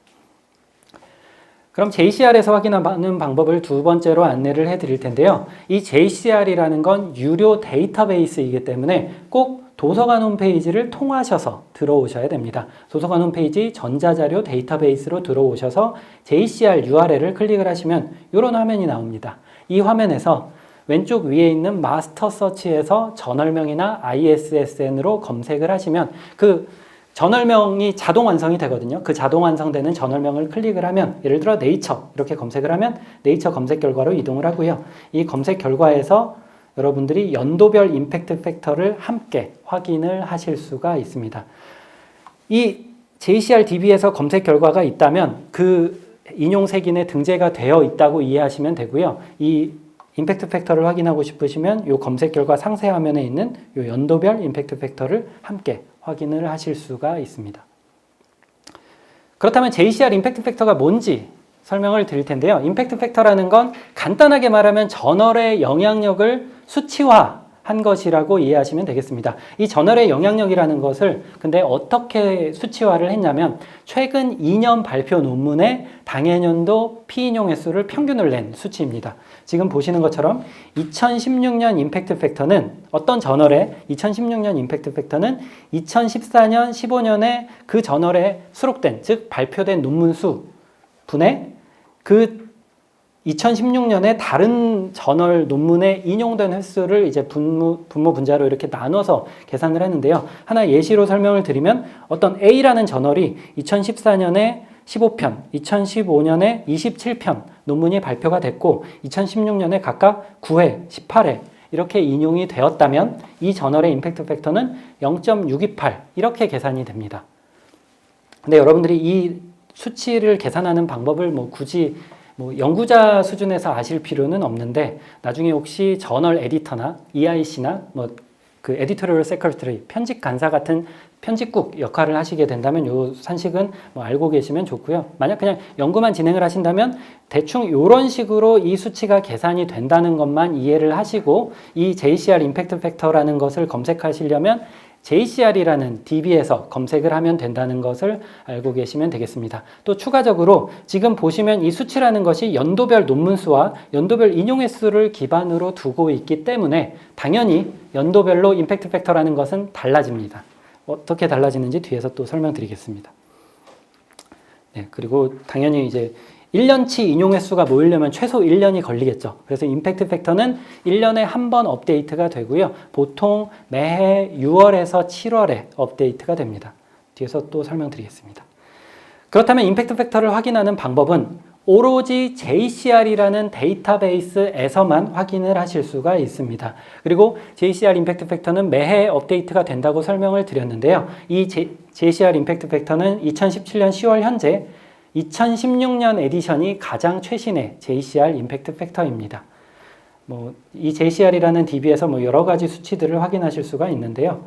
그럼 JCR에서 확인하는 방법을 두 번째로 안내를 해드릴 텐데요. 이 JCR이라는 건 유료 데이터베이스이기 때문에 꼭 도서관 홈페이지를 통하셔서 들어오셔야 됩니다. 도서관 홈페이지 전자자료 데이터베이스로 들어오셔서 JCR URL을 클릭을 하시면 이런 화면이 나옵니다. 이 화면에서 왼쪽 위에 있는 마스터 서치에서 저널명이나 ISSN으로 검색을 하시면 그 저널명이 자동 완성이 되거든요. 그 자동 완성되는 저널명을 클릭을 하면 예를 들어 네이처 이렇게 검색을 하면 네이처 검색 결과로 이동을 하고요. 이 검색 결과에서 여러분들이 연도별 임팩트 팩터를 함께 확인을 하실 수가 있습니다. 이 JCR DB에서 검색 결과가 있다면 그 인용 색인에 등재가 되어 있다고 이해하시면 되고요. 이 임팩트 팩터를 확인하고 싶으시면 이 검색 결과 상세 화면에 있는 이 연도별 임팩트 팩터를 함께 확인을 하실 수가 있습니다. 그렇다면 JCR 임팩트 팩터가 뭔지 설명을 드릴 텐데요. 임팩트 팩터라는 건 간단하게 말하면 저널의 영향력을 수치화 한 것이라고 이해하시면 되겠습니다. 이 저널의 영향력이라는 것을 근데 어떻게 수치화를 했냐면 최근 2년 발표 논문의 당해년도 피인용 횟수를 평균을 낸 수치입니다. 지금 보시는 것처럼 2016년 임팩트 팩터는 어떤 저널의 2016년 임팩트 팩터는 2014년, 15년에 그 저널에 수록된 즉 발표된 논문 수 분의 그 2016년에 다른 저널 논문에 인용된 횟수를 이제 분모 분자로 이렇게 나눠서 계산을 했는데요. 하나 예시로 설명을 드리면 어떤 A라는 저널이 2014년에 15편, 2015년에 27편 논문이 발표가 됐고 2016년에 각각 9회, 18회 이렇게 인용이 되었다면 이 저널의 임팩트 팩터는 0.628 이렇게 계산이 됩니다. 근데 여러분들이 이 수치를 계산하는 방법을 굳이 연구자 수준에서 아실 필요는 없는데 나중에 혹시 저널 에디터나 EIC나 그 에디토리얼 세크리터리 편집 간사 같은 편집국 역할을 하시게 된다면 요 산식은 알고 계시면 좋고요. 만약 그냥 연구만 진행을 하신다면 대충 이런 식으로 이 수치가 계산이 된다는 것만 이해를 하시고 이 JCR 임팩트 팩터라는 것을 검색하시려면 JCR이라는 DB에서 검색을 하면 된다는 것을 알고 계시면 되겠습니다. 또 추가적으로 지금 보시면 이 수치라는 것이 연도별 논문 수와 연도별 인용 횟수를 기반으로 두고 있기 때문에 당연히 연도별로 임팩트 팩터라는 것은 달라집니다. 어떻게 달라지는지 뒤에서 또 설명드리겠습니다. 네, 그리고 당연히 이제 1년치 인용 횟수가 모이려면 최소 1년이 걸리겠죠. 그래서 임팩트 팩터는 1년에 한 번 업데이트가 되고요. 보통 매해 6월에서 7월에 업데이트가 됩니다. 뒤에서 또 설명드리겠습니다. 그렇다면 임팩트 팩터를 확인하는 방법은 오로지 JCR이라는 데이터베이스에서만 확인을 하실 수가 있습니다. 그리고 JCR 임팩트 팩터는 매해 업데이트가 된다고 설명을 드렸는데요. 이 JCR 임팩트 팩터는 2017년 10월 현재 2016년 에디션이 가장 최신의 JCR 임팩트 팩터입니다. 이 JCR이라는 DB에서 여러 가지 수치들을 확인하실 수가 있는데요.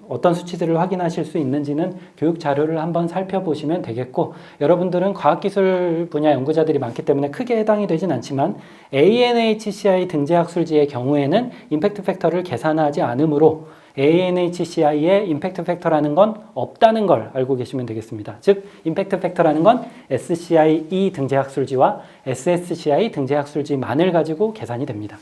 어떤 수치들을 확인하실 수 있는지는 교육 자료를 한번 살펴보시면 되겠고, 여러분들은 과학기술 분야 연구자들이 많기 때문에 크게 해당이 되진 않지만 ANHCI 등재학술지의 경우에는 임팩트 팩터를 계산하지 않으므로 ANHCI의 임팩트 팩터라는 건 없다는 걸 알고 계시면 되겠습니다. 즉, 임팩트 팩터라는 건 SCIE 등재학술지와 SSCI 등재학술지만을 가지고 계산이 됩니다.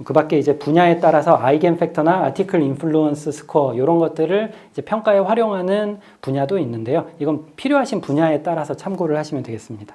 그 밖에 이제 분야에 따라서 아이겐 팩터나 아티클 인플루언스 스코어 이런 것들을 이제 평가에 활용하는 분야도 있는데요. 이건 필요하신 분야에 따라서 참고를 하시면 되겠습니다.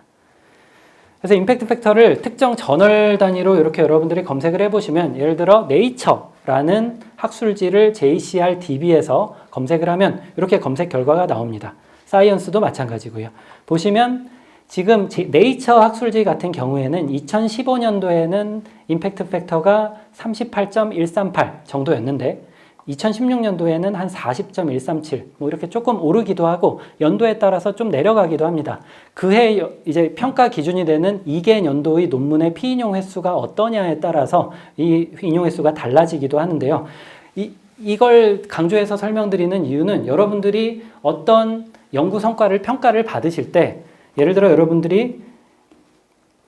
그래서 임팩트 팩터를 특정 저널 단위로 이렇게 여러분들이 검색을 해보시면, 예를 들어 네이처라는 학술지를 JCR DB에서 검색을 하면 이렇게 검색 결과가 나옵니다. 사이언스도 마찬가지고요. 보시면 지금 네이처 학술지 같은 경우에는 2015년도에는 임팩트 팩터가 38.138 정도였는데 2016년도에는 한 40.137 이렇게 조금 오르기도 하고 연도에 따라서 좀 내려가기도 합니다. 그해 이제 평가 기준이 되는 2개 연도의 논문의 피인용 횟수가 어떠냐에 따라서 이 인용 횟수가 달라지기도 하는데요. 이걸 강조해서 설명드리는 이유는 여러분들이 어떤 연구 성과를 평가를 받으실 때, 예를 들어 여러분들이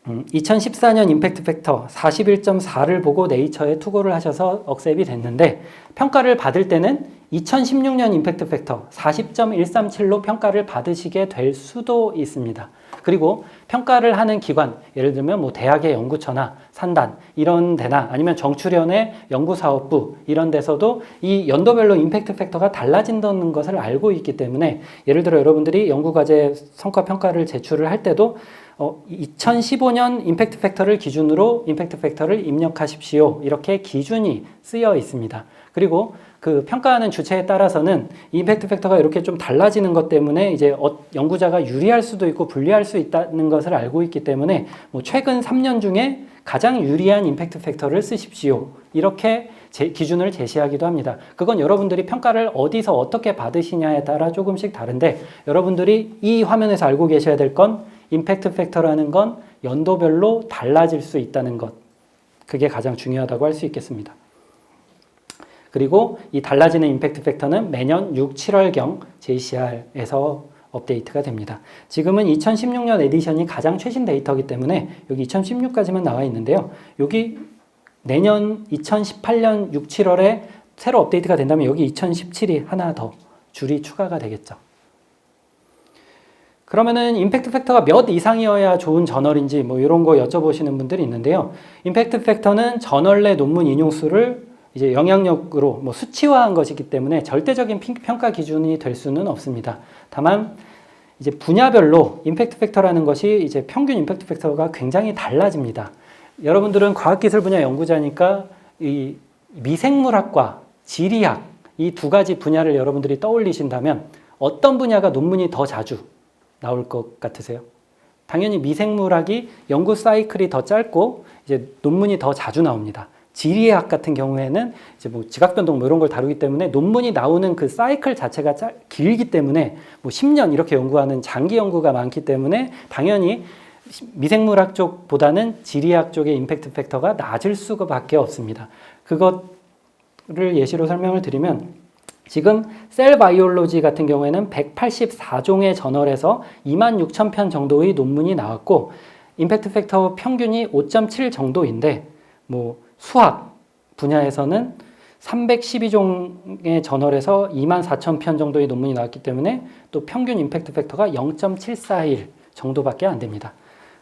2014년 임팩트 팩터 41.4를 보고 네이처에 투고를 하셔서 억셉이 됐는데, 평가를 받을 때는 2016년 임팩트 팩터 40.137로 평가를 받으시게 될 수도 있습니다. 그리고 평가를 하는 기관, 예를 들면 대학의 연구처나 산단 이런 데나 아니면 정출연의 연구사업부 이런 데서도 이 연도별로 임팩트 팩터가 달라진다는 것을 알고 있기 때문에, 예를 들어 여러분들이 연구과제 성과 평가를 제출을 할 때도 2015년 임팩트 팩터를 기준으로 임팩트 팩터를 입력하십시오. 이렇게 기준이 쓰여 있습니다. 그리고 그 평가하는 주체에 따라서는 임팩트 팩터가 이렇게 좀 달라지는 것 때문에 이제 연구자가 유리할 수도 있고 불리할 수 있다는 것을 알고 있기 때문에 최근 3년 중에 가장 유리한 임팩트 팩터를 쓰십시오. 이렇게 기준을 제시하기도 합니다. 그건 여러분들이 평가를 어디서 어떻게 받으시냐에 따라 조금씩 다른데, 여러분들이 이 화면에서 알고 계셔야 될 건 임팩트 팩터라는 건 연도별로 달라질 수 있다는 것. 그게 가장 중요하다고 할 수 있겠습니다. 그리고 이 달라지는 임팩트 팩터는 매년 6, 7월경 JCR에서 업데이트가 됩니다. 지금은 2016년 에디션이 가장 최신 데이터이기 때문에 여기 2016까지만 나와 있는데요. 여기 내년 2018년 6, 7월에 새로 업데이트가 된다면 여기 2017이 하나 더 줄이 추가가 되겠죠. 그러면은 임팩트 팩터가 몇 이상이어야 좋은 저널인지 뭐 이런 거 여쭤보시는 분들이 있는데요. 임팩트 팩터는 저널 내 논문 인용수를 이제 영향력으로 뭐 수치화한 것이기 때문에 절대적인 평가 기준이 될 수는 없습니다. 다만 이제 분야별로 임팩트 팩터라는 것이 이제 평균 임팩트 팩터가 굉장히 달라집니다. 여러분들은 과학기술 분야 연구자니까 이 미생물학과 지리학 이 두 가지 분야를 여러분들이 떠올리신다면 어떤 분야가 논문이 더 자주 나올 것 같으세요? 당연히 미생물학이 연구 사이클이 더 짧고 이제 논문이 더 자주 나옵니다. 지리학 같은 경우에는 이제 뭐 지각변동 뭐 이런 걸 다루기 때문에 논문이 나오는 그 사이클 자체가 길기 때문에 뭐 10년 이렇게 연구하는 장기 연구가 많기 때문에 당연히 미생물학 쪽보다는 지리학 쪽의 임팩트 팩터가 낮을 수밖에 없습니다. 그것을 예시로 설명을 드리면 지금 셀 바이올로지 같은 경우에는 184종의 저널에서 26,000편 정도의 논문이 나왔고 임팩트 팩터 평균이 5.7 정도인데 뭐 수학 분야에서는 312종의 저널에서 24,000편 정도의 논문이 나왔기 때문에 또 평균 임팩트 팩터가 0.741 정도밖에 안 됩니다.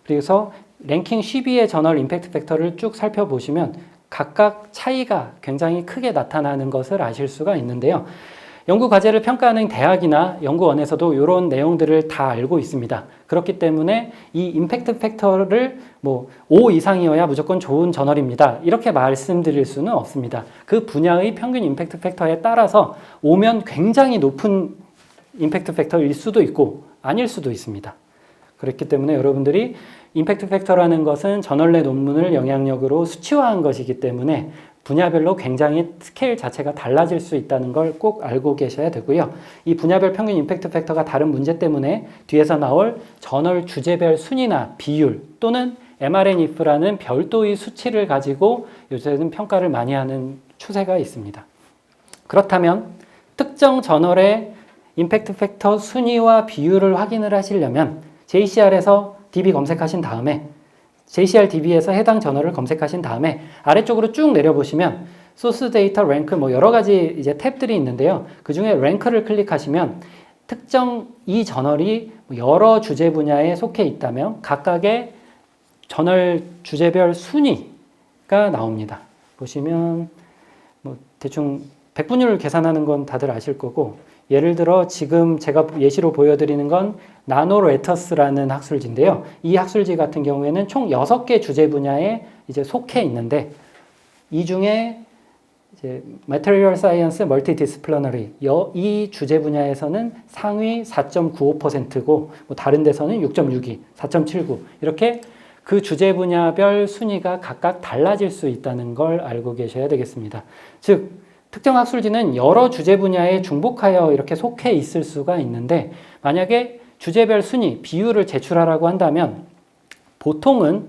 그래서 랭킹 10위의 저널 임팩트 팩터를 쭉 살펴보시면 각각 차이가 굉장히 크게 나타나는 것을 아실 수가 있는데요. 연구 과제를 평가하는 대학이나 연구원에서도 이런 내용들을 다 알고 있습니다. 그렇기 때문에 이 임팩트 팩터를 뭐 5 이상이어야 무조건 좋은 저널입니다. 이렇게 말씀드릴 수는 없습니다. 그 분야의 평균 임팩트 팩터에 따라서 5면 굉장히 높은 임팩트 팩터일 수도 있고 아닐 수도 있습니다. 그렇기 때문에 여러분들이 임팩트 팩터라는 것은 저널 내 논문을 영향력으로 수치화한 것이기 때문에 분야별로 굉장히 스케일 자체가 달라질 수 있다는 걸 꼭 알고 계셔야 되고요. 이 분야별 평균 임팩트 팩터가 다른 문제 때문에 뒤에서 나올 저널 주제별 순위나 비율 또는 mRNIF라는 별도의 수치를 가지고 요새는 평가를 많이 하는 추세가 있습니다. 그렇다면 특정 저널의 임팩트 팩터 순위와 비율을 확인을 하시려면 JCR에서 DB 검색하신 다음에 JCR DB에서 해당 저널을 검색하신 다음에 아래쪽으로 쭉 내려보시면 소스 데이터 랭크 뭐 여러 가지 이제 탭들이 있는데요. 그 중에 랭크를 클릭하시면 특정 이 저널이 여러 주제 분야에 속해 있다면 각각의 저널 주제별 순위가 나옵니다. 보시면 뭐 대충 백분율 계산하는 건 다들 아실 거고 예를 들어 지금 제가 예시로 보여드리는 건 나노레터스라는 학술지인데요. 이 학술지 같은 경우에는 총 6개 주제 분야에 이제 속해 있는데 이 중에 이제 Material Science Multidisciplinary 이 주제 분야에서는 상위 4.95%고 뭐 다른 데서는 6.62, 4.79 이렇게 그 주제 분야별 순위가 각각 달라질 수 있다는 걸 알고 계셔야 되겠습니다. 즉 특정 학술지는 여러 주제 분야에 중복하여 이렇게 속해 있을 수가 있는데 만약에 주제별 순위, 비율을 제출하라고 한다면 보통은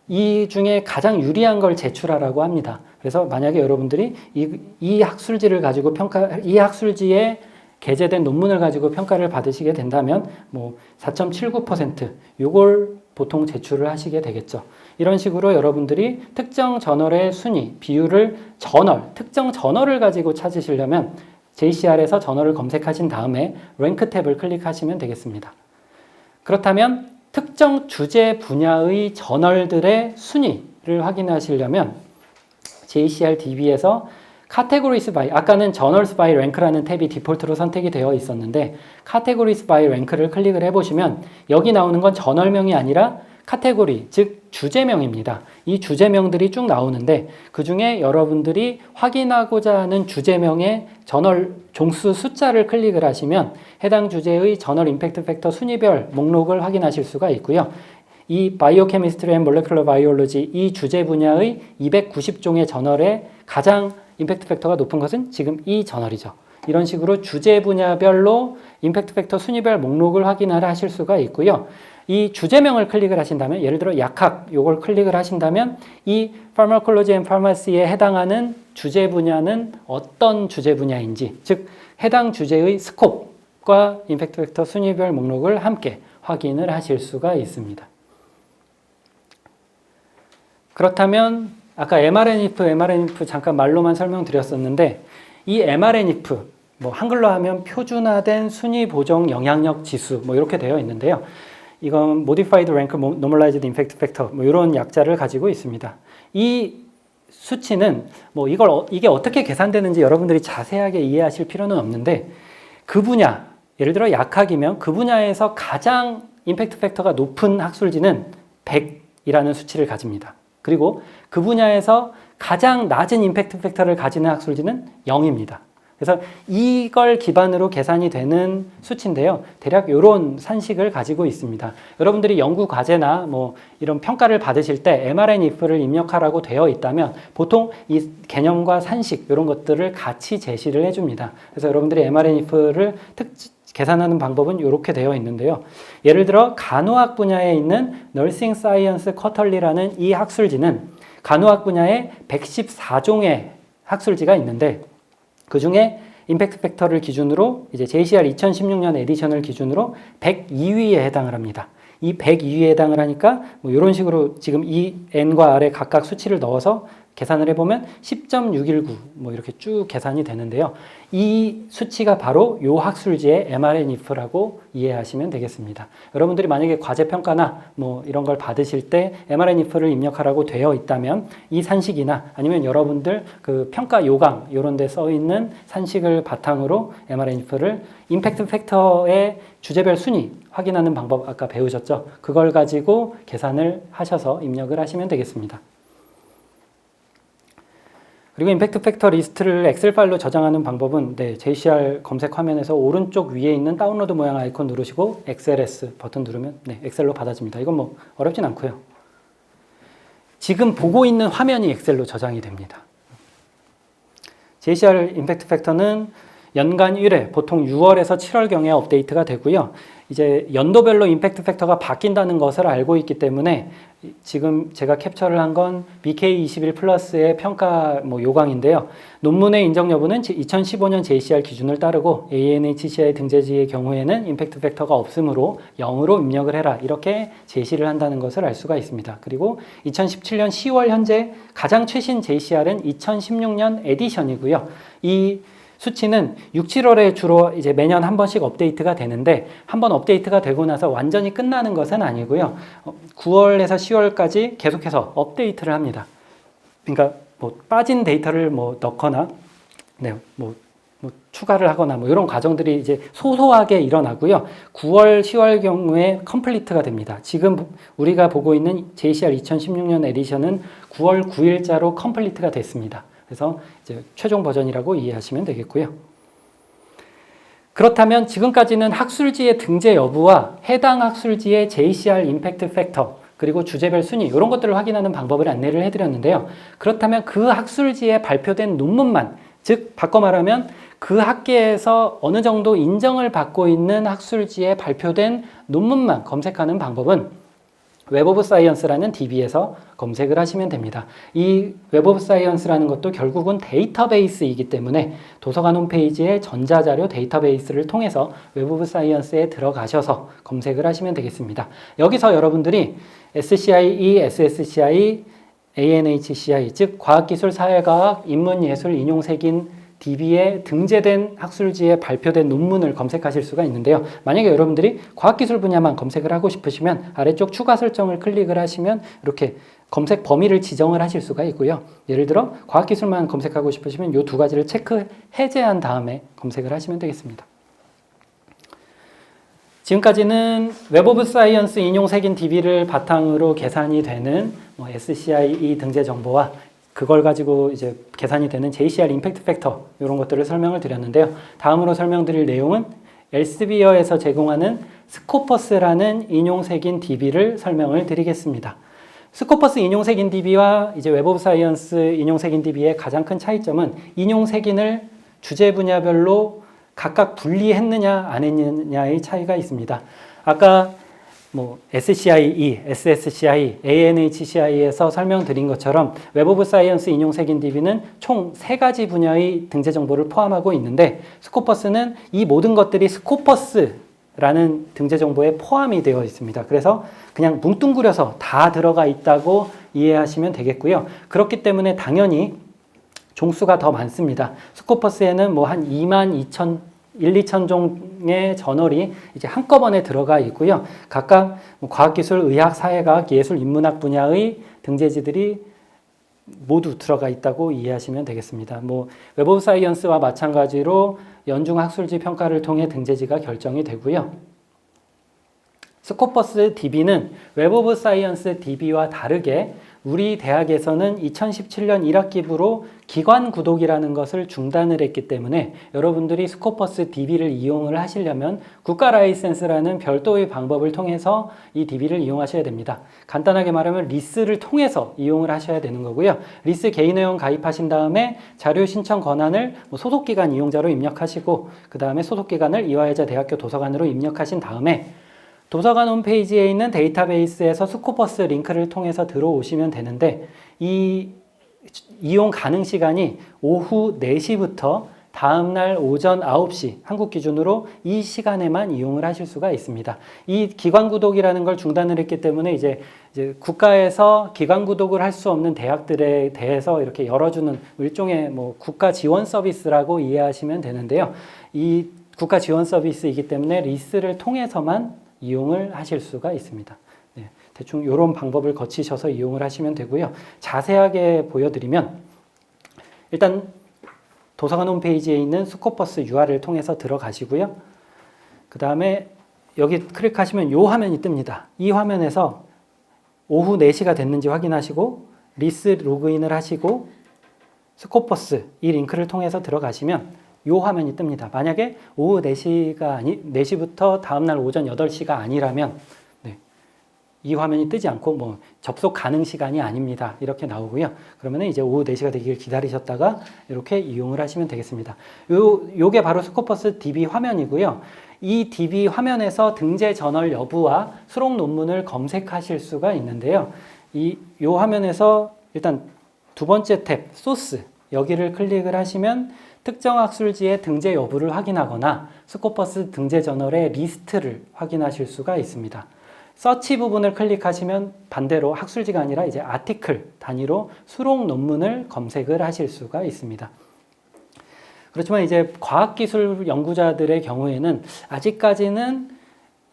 이 중에 가장 유리한 걸 제출하라고 합니다. 그래서 만약에 여러분들이 이 학술지를 가지고 이 학술지에 게재된 논문을 가지고 평가를 받으시게 된다면 뭐 4.79% 요걸 보통 제출을 하시게 되겠죠. 이런 식으로 여러분들이 특정 저널의 순위, 비율을 특정 저널을 가지고 찾으시려면 JCR에서 저널을 검색하신 다음에 랭크 탭을 클릭하시면 되겠습니다. 그렇다면 특정 주제 분야의 저널들의 순위를 확인하시려면 JCR DB에서 Categories by, 아까는 Journals by Rank라는 탭이 디폴트로 선택이 되어 있었는데 Categories by Rank를 클릭을 해보시면 여기 나오는 건 저널명이 아니라 카테고리, 즉 주제명입니다. 이 주제명들이 쭉 나오는데 그 중에 여러분들이 확인하고자 하는 주제명의 저널 종수 숫자를 클릭을 하시면 해당 주제의 저널 임팩트 팩터 순위별 목록을 확인하실 수가 있고요. 이 바이오케미스트리 앤 몰레큘러 바이올로지 이 주제 분야의 290종의 저널에 가장 임팩트 팩터가 높은 것은 지금 이 저널이죠. 이런 식으로 주제 분야별로 임팩트 팩터 순위별 목록을 확인을 하실 수가 있고요. 이 주제명을 클릭을 하신다면 예를 들어 약학 요걸 클릭을 하신다면 이 Pharmacology and Pharmacy에 해당하는 주제 분야는 어떤 주제 분야인지 즉 해당 주제의 스콥과 임팩트 팩터 순위별 목록을 함께 확인을 하실 수가 있습니다. 그렇다면 아까 mRNF 잠깐 말로만 설명드렸었는데 이 mRNF 뭐 한글로 하면 표준화된 순위 보정 영향력 지수 뭐 이렇게 되어 있는데요. 이건 Modified Rank Normalized Impact Factor 뭐 이런 약자를 가지고 있습니다. 이 수치는 뭐 이게 어떻게 계산되는지 여러분들이 자세하게 이해하실 필요는 없는데 그 분야, 예를 들어 약학이면 그 분야에서 가장 임팩트 팩터가 높은 학술지는 100이라는 수치를 가집니다. 그리고 그 분야에서 가장 낮은 임팩트 팩터를 가지는 학술지는 0입니다. 그래서 이걸 기반으로 계산이 되는 수치인데요. 대략 이런 산식을 가지고 있습니다. 여러분들이 연구 과제나 뭐 이런 평가를 받으실 때 mRNF를 입력하라고 되어 있다면 보통 이 개념과 산식 이런 것들을 같이 제시를 해줍니다. 그래서 여러분들이 mRNF를 계산하는 방법은 이렇게 되어 있는데요. 예를 들어 간호학 분야에 있는 Nursing Science Quarterly라는 이 학술지는 간호학 분야에 114종의 학술지가 있는데 그 중에 임팩트 팩터를 기준으로 이제 JCR 2016년 에디션을 기준으로 102위에 해당을 합니다. 이 102위에 해당을 하니까 뭐 이런 식으로 지금 이 N과 R에 각각 수치를 넣어서 계산을 해보면 10.619 뭐 이렇게 쭉 계산이 되는데요. 이 수치가 바로 요 학술지의 mRNF라고 이해하시면 되겠습니다. 여러분들이 만약에 과제 평가나 뭐 이런 걸 받으실 때 mRNF를 입력하라고 되어 있다면 이 산식이나 아니면 여러분들 그 평가 요강 이런 데 써 있는 산식을 바탕으로 mRNF를 임팩트 팩터의 주제별 순위 확인하는 방법 아까 배우셨죠? 그걸 가지고 계산을 하셔서 입력을 하시면 되겠습니다. 그리고 임팩트 팩터 리스트를 엑셀 파일로 저장하는 방법은 JCR 검색 화면에서 오른쪽 위에 있는 다운로드 모양 아이콘 누르시고 XLS 버튼 누르면 엑셀로 받아집니다. 이건 뭐 어렵진 않고요. 지금 보고 있는 화면이 엑셀로 저장이 됩니다. JCR 임팩트 팩터는 연간 1회, 보통 6월에서 7월경에 업데이트가 되고요. 이제 연도별로 임팩트 팩터가 바뀐다는 것을 알고 있기 때문에 지금 제가 캡처를 한 건 BK21 플러스의 평가 요강인데요. 논문의 인정 여부는 2015년 JCR 기준을 따르고 ANHCI 등재지의 경우에는 임팩트 팩터가 없으므로 0으로 입력을 해라. 이렇게 제시를 한다는 것을 알 수가 있습니다. 그리고 2017년 10월 현재 가장 최신 JCR은 2016년 에디션이고요. 이 수치는 6, 7월에 주로 이제 매년 한 번씩 업데이트가 되는데 한 번 업데이트가 되고 나서 완전히 끝나는 것은 아니고요. 9월에서 10월까지 계속해서 업데이트를 합니다. 그러니까 뭐 빠진 데이터를 뭐 넣거나 뭐 추가를 하거나 뭐 이런 과정들이 이제 소소하게 일어나고요. 9월, 10월 경우에 컴플리트가 됩니다. 지금 우리가 보고 있는 JCR 2016년 에디션은 9월 9일자로 컴플리트가 됐습니다. 그래서 이제 최종 버전이라고 이해하시면 되겠고요. 그렇다면 지금까지는 학술지의 등재 여부와 해당 학술지의 JCR 임팩트 팩터 그리고 주제별 순위 이런 것들을 확인하는 방법을 안내를 해드렸는데요. 그렇다면 그 학술지에 발표된 논문만, 즉 바꿔 말하면 그 학계에서 어느 정도 인정을 받고 있는 학술지에 발표된 논문만 검색하는 방법은 웹 오브 사이언스라는 DB에서 검색을 하시면 됩니다. 이 웹 오브 사이언스라는 것도 결국은 데이터베이스이기 때문에 도서관 홈페이지의 전자자료 데이터베이스를 통해서 웹 오브 사이언스에 들어가셔서 검색을 하시면 되겠습니다. 여기서 여러분들이 SCIE, SSCI, ANHCI 즉 과학기술, 사회과학, 인문예술, 인용색인 DB에 등재된 학술지에 발표된 논문을 검색하실 수가 있는데요. 만약에 여러분들이 과학기술 분야만 검색을 하고 싶으시면 아래쪽 추가 설정을 클릭을 하시면 이렇게 검색 범위를 지정을 하실 수가 있고요. 예를 들어 과학기술만 검색하고 싶으시면 이 두 가지를 체크 해제한 다음에 검색을 하시면 되겠습니다. 지금까지는 웹 오브 사이언스 인용색인 DB를 바탕으로 계산이 되는 SCIE 등재 정보와 그걸 가지고 이제 계산이 되는 JCR 임팩트 팩터 이런 것들을 설명을 드렸는데요. 다음으로 설명드릴 내용은 엘스비어에서 제공하는 스코퍼스라는 인용색인 DB를 설명을 드리겠습니다. 스코퍼스 인용색인 DB와 이제 웹 오브 사이언스 인용색인 DB의 가장 큰 차이점은 인용색인을 주제 분야별로 각각 분리했느냐 안 했느냐의 차이가 있습니다. 아까 SCIE, SSCI, ANHCI에서 설명드린 것처럼 웹 오브 사이언스 인용색인 DB는 총 3가지 분야의 등재 정보를 포함하고 있는데 스코퍼스는 이 모든 것들이 스코퍼스라는 라는 등재 정보에 포함이 되어 있습니다. 그래서 그냥 뭉뚱그려서 다 들어가 있다고 이해하시면 되겠고요. 그렇기 때문에 당연히 종수가 더 많습니다. 스코퍼스에는 뭐 한 2천 종의 저널이 이제 한꺼번에 들어가 있고요. 각각 과학기술, 의학, 사회과학, 예술, 인문학 분야의 등재지들이 모두 들어가 있다고 이해하시면 되겠습니다. 뭐 웹 오브 사이언스와 마찬가지로 연중 학술지 평가를 통해 등재지가 결정이 되고요. 스코퍼스 DB는 웹 오브 사이언스 DB와 다르게 우리 대학에서는 2017년 1학기부로 기관 구독이라는 것을 중단을 했기 때문에 여러분들이 스코퍼스 DB를 이용을 하시려면 국가 라이센스라는 별도의 방법을 통해서 이 DB를 이용하셔야 됩니다. 간단하게 말하면 리스를 통해서 이용을 하셔야 되는 거고요. 리스 개인회원 가입하신 다음에 자료 신청 권한을 소속기관 이용자로 입력하시고 그 다음에 소속기관을 이화여자 대학교 도서관으로 입력하신 다음에 도서관 홈페이지에 있는 데이터베이스에서 스코퍼스 링크를 통해서 들어오시면 되는데 이 이용 가능 시간이 오후 4시부터 다음날 오전 9시 한국 기준으로 이 시간에만 이용을 하실 수가 있습니다. 이 기관 구독이라는 걸 중단을 했기 때문에 이제 국가에서 기관 구독을 할 수 없는 대학들에 대해서 이렇게 열어주는 일종의 뭐 국가 지원 서비스라고 이해하시면 되는데요. 이 국가 지원 서비스이기 때문에 리스를 통해서만 이용을 하실 수가 있습니다. 네, 대충 이런 방법을 거치셔서 이용을 하시면 되고요. 자세하게 보여드리면 일단 도서관 홈페이지에 있는 스코퍼스 URL을 통해서 들어가시고요. 그 다음에 여기 클릭하시면 이 화면이 뜹니다. 이 화면에서 오후 4시가 됐는지 확인하시고 리스 로그인을 하시고 스코퍼스 이 링크를 통해서 들어가시면 이 화면이 뜹니다. 만약에 오후 4시부터 다음날 오전 8시가 아니라면 이 화면이 뜨지 않고 뭐 접속 가능 시간이 아닙니다. 이렇게 나오고요. 그러면 이제 오후 4시가 되기를 기다리셨다가 이렇게 이용을 하시면 되겠습니다. 요게 바로 스코퍼스 DB 화면이고요. 이 DB 화면에서 등재 저널 여부와 수록 논문을 검색하실 수가 있는데요. 요 화면에서 일단 두 번째 탭 소스 여기를 클릭을 하시면 특정 학술지의 등재 여부를 확인하거나 스코퍼스 등재 저널의 리스트를 확인하실 수가 있습니다. 서치 부분을 클릭하시면 반대로 학술지가 아니라 이제 아티클 단위로 수록 논문을 검색을 하실 수가 있습니다. 그렇지만 이제 과학기술 연구자들의 경우에는 아직까지는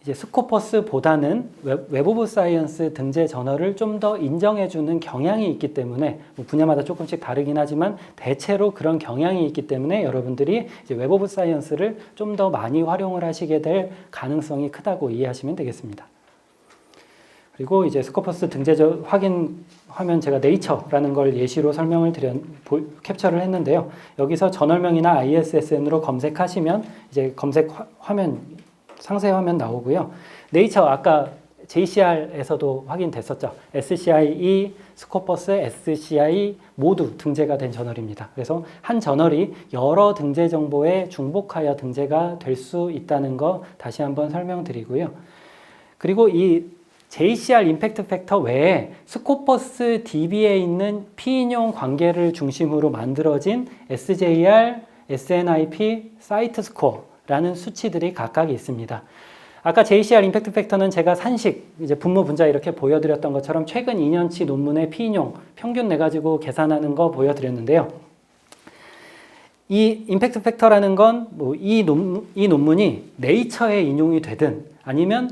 이제 스코퍼스보다는 웹 오브 사이언스 등재 저널을 좀 더 인정해주는 경향이 있기 때문에 분야마다 조금씩 다르긴 하지만 대체로 그런 경향이 있기 때문에 여러분들이 이제 웹 오브 사이언스를 좀 더 많이 활용을 하시게 될 가능성이 크다고 이해하시면 되겠습니다. 그리고 이제 스코퍼스 등재 확인 화면 제가 네이처라는 걸 예시로 설명을 캡처를 했는데요. 여기서 저널명이나 ISSN으로 검색하시면 이제 검색 화면 상세 화면 나오고요. 네이처 아까 JCR에서도 확인됐었죠. SCIE, 스코퍼스, SCI 모두 등재가 된 저널입니다. 그래서 한 저널이 여러 등재 정보에 중복하여 등재가 될 수 있다는 거 다시 한번 설명드리고요. 그리고 이 JCR 임팩트 팩터 외에 스코퍼스 DB에 있는 피인용 관계를 중심으로 만들어진 SJR, SNIP, 사이트 스코어라는 수치들이 각각 있습니다. 아까 JCR 임팩트 팩터는 제가 산식, 이제 분모 분자 이렇게 보여드렸던 것처럼 최근 2년치 논문의 피인용 평균 내가지고 계산하는 거 보여드렸는데요. 이 임팩트 팩터라는 건 이 논문이 네이처에 인용이 되든 아니면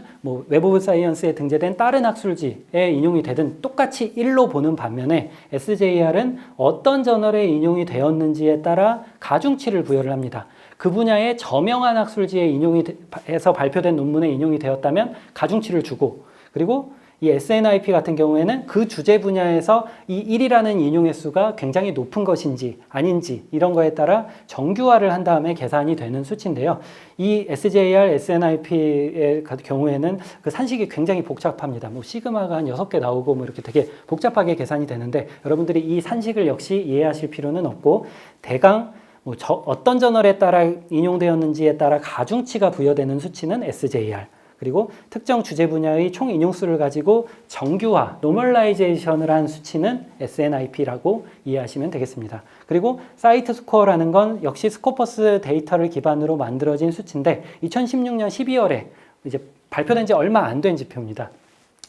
웹 오브 사이언스에 등재된 다른 학술지에 인용이 되든 똑같이 1로 보는 반면에 SJR은 어떤 저널에 인용이 되었는지에 따라 가중치를 부여를 합니다. 그 분야의 저명한 학술지에 인용이 해서 발표된 논문에 인용이 되었다면 가중치를 주고, 그리고 이 SNIP 같은 경우에는 그 주제 분야에서 이 1이라는 인용 횟수가 굉장히 높은 것인지 아닌지 이런 거에 따라 정규화를 한 다음에 계산이 되는 수치인데요. 이 SJR, SNIP의 경우에는 그 산식이 굉장히 복잡합니다. 시그마가 한 6개 나오고 이렇게 되게 복잡하게 계산이 되는데 여러분들이 이 산식을 역시 이해하실 필요는 없고 대강 어떤 저널에 따라 인용되었는지에 따라 가중치가 부여되는 수치는 SJR, 그리고 특정 주제 분야의 총 인용수를 가지고 정규화, 노멀라이제이션을 한 수치는 SNIP라고 이해하시면 되겠습니다. 그리고 사이트 스코어라는 건 역시 스코퍼스 데이터를 기반으로 만들어진 수치인데 2016년 12월에 이제 발표된 지 얼마 안 된 지표입니다.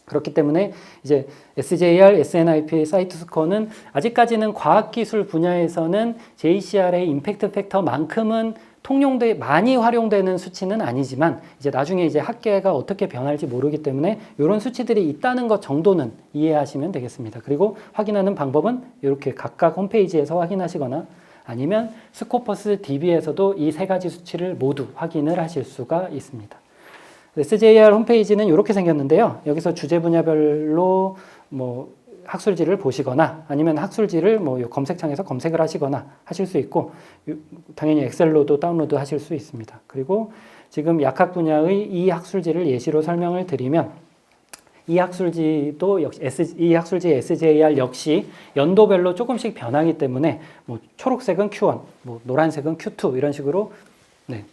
그렇기 때문에 이제 SJR, SNIP 사이트 스코어는 아직까지는 과학기술 분야에서는 JCR의 임팩트 팩터만큼은 통용돼 많이 활용되는 수치는 아니지만 이제 나중에 이제 학계가 어떻게 변할지 모르기 때문에 이런 수치들이 있다는 것 정도는 이해하시면 되겠습니다. 그리고 확인하는 방법은 이렇게 각각 홈페이지에서 확인하시거나 아니면 스코퍼스 DB에서도 이 세 가지 수치를 모두 확인을 하실 수가 있습니다. SJR 홈페이지는 이렇게 생겼는데요. 여기서 주제 분야별로 뭐 학술지를 보시거나 아니면 학술지를 뭐 검색창에서 검색을 하시거나 하실 수 있고 당연히 엑셀로도 다운로드 하실 수 있습니다. 그리고 지금 약학 분야의 이 학술지를 예시로 설명을 드리면 이 학술지도 역시 이 학술지 SJR 역시 연도별로 조금씩 변하기 때문에 뭐 초록색은 Q1, 뭐 노란색은 Q2 이런 식으로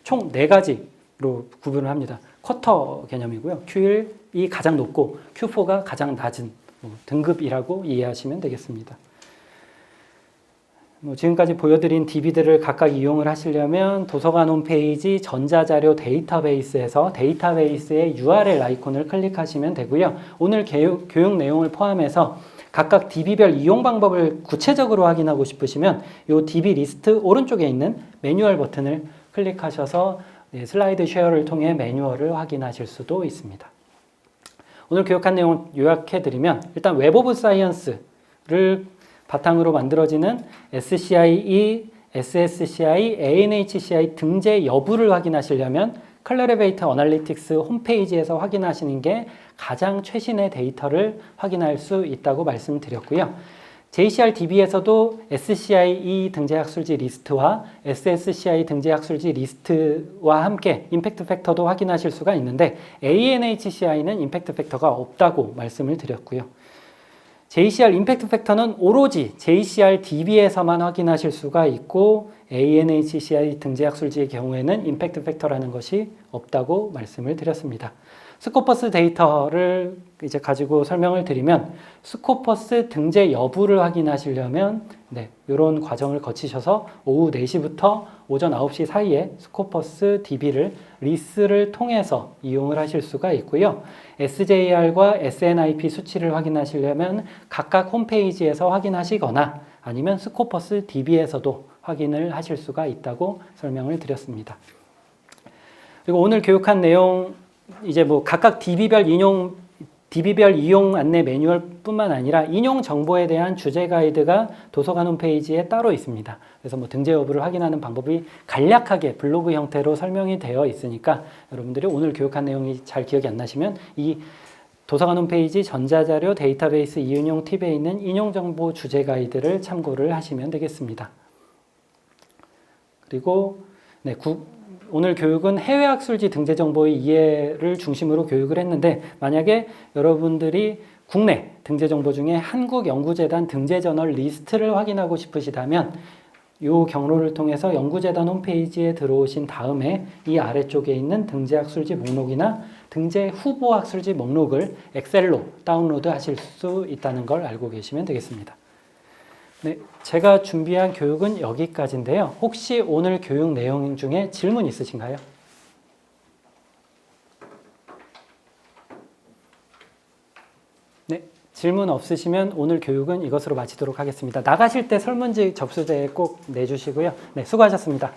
총 4가지로 구분을 합니다. 쿼터 개념이고요. Q1이 가장 높고 Q4가 가장 낮은 등급이라고 이해하시면 되겠습니다. 지금까지 보여드린 DB들을 각각 이용을 하시려면 도서관 홈페이지 전자자료 데이터베이스에서 데이터베이스의 URL 아이콘을 클릭하시면 되고요. 오늘 교육 내용을 포함해서 각각 DB별 이용 방법을 구체적으로 확인하고 싶으시면 이 DB 리스트 오른쪽에 있는 매뉴얼 버튼을 클릭하셔서 슬라이드 쉐어를 통해 매뉴얼을 확인하실 수도 있습니다. 오늘 교육한 내용을 요약해드리면 일단 웹 오브 사이언스를 바탕으로 만들어지는 SCIE, SSCI, ANHCI 등재 여부를 확인하시려면 클래리베이터 어널리틱스 홈페이지에서 확인하시는 게 가장 최신의 데이터를 확인할 수 있다고 말씀드렸고요. JCR DB에서도 SCIE 등재학술지 리스트와 SSCI 등재학술지 리스트와 함께 임팩트 팩터도 확인하실 수가 있는데 ANHCI는 임팩트 팩터가 없다고 말씀을 드렸고요. JCR 임팩트 팩터는 오로지 JCR DB에서만 확인하실 수가 있고 ANHCI 등재학술지의 경우에는 임팩트 팩터라는 것이 없다고 말씀을 드렸습니다. 스코퍼스 데이터를 이제 가지고 설명을 드리면 스코퍼스 등재 여부를 확인하시려면 이런 과정을 거치셔서 오후 4시부터 오전 9시 사이에 스코퍼스 DB를 리스를 통해서 이용을 하실 수가 있고요. SJR과 SNIP 수치를 확인하시려면 각각 홈페이지에서 확인하시거나 아니면 스코퍼스 DB에서도 확인을 하실 수가 있다고 설명을 드렸습니다. 그리고 오늘 교육한 내용 이제 뭐 각각 DB별 이용 안내 매뉴얼뿐만 아니라 인용 정보에 대한 주제 가이드가 도서관 홈페이지에 따로 있습니다. 그래서 뭐 등재 여부를 확인하는 방법이 간략하게 블로그 형태로 설명이 되어 있으니까 여러분들이 오늘 교육한 내용이 잘 기억이 안 나시면 이 도서관 홈페이지 전자자료 데이터베이스 이응용 팁에 있는 인용 정보 주제 가이드를 참고를 하시면 되겠습니다. 그리고 오늘 교육은 해외 학술지 등재 정보의 이해를 중심으로 교육을 했는데 만약에 여러분들이 국내 등재 정보 중에 한국연구재단 등재저널 리스트를 확인하고 싶으시다면 이 경로를 통해서 연구재단 홈페이지에 들어오신 다음에 이 아래쪽에 있는 등재 학술지 목록이나 등재 후보 학술지 목록을 엑셀로 다운로드 하실 수 있다는 걸 알고 계시면 되겠습니다. 제가 준비한 교육은 여기까지인데요. 혹시 오늘 교육 내용 중에 질문 있으신가요? 질문 없으시면 오늘 교육은 이것으로 마치도록 하겠습니다. 나가실 때 설문지 접수대에 꼭 내주시고요. 수고하셨습니다.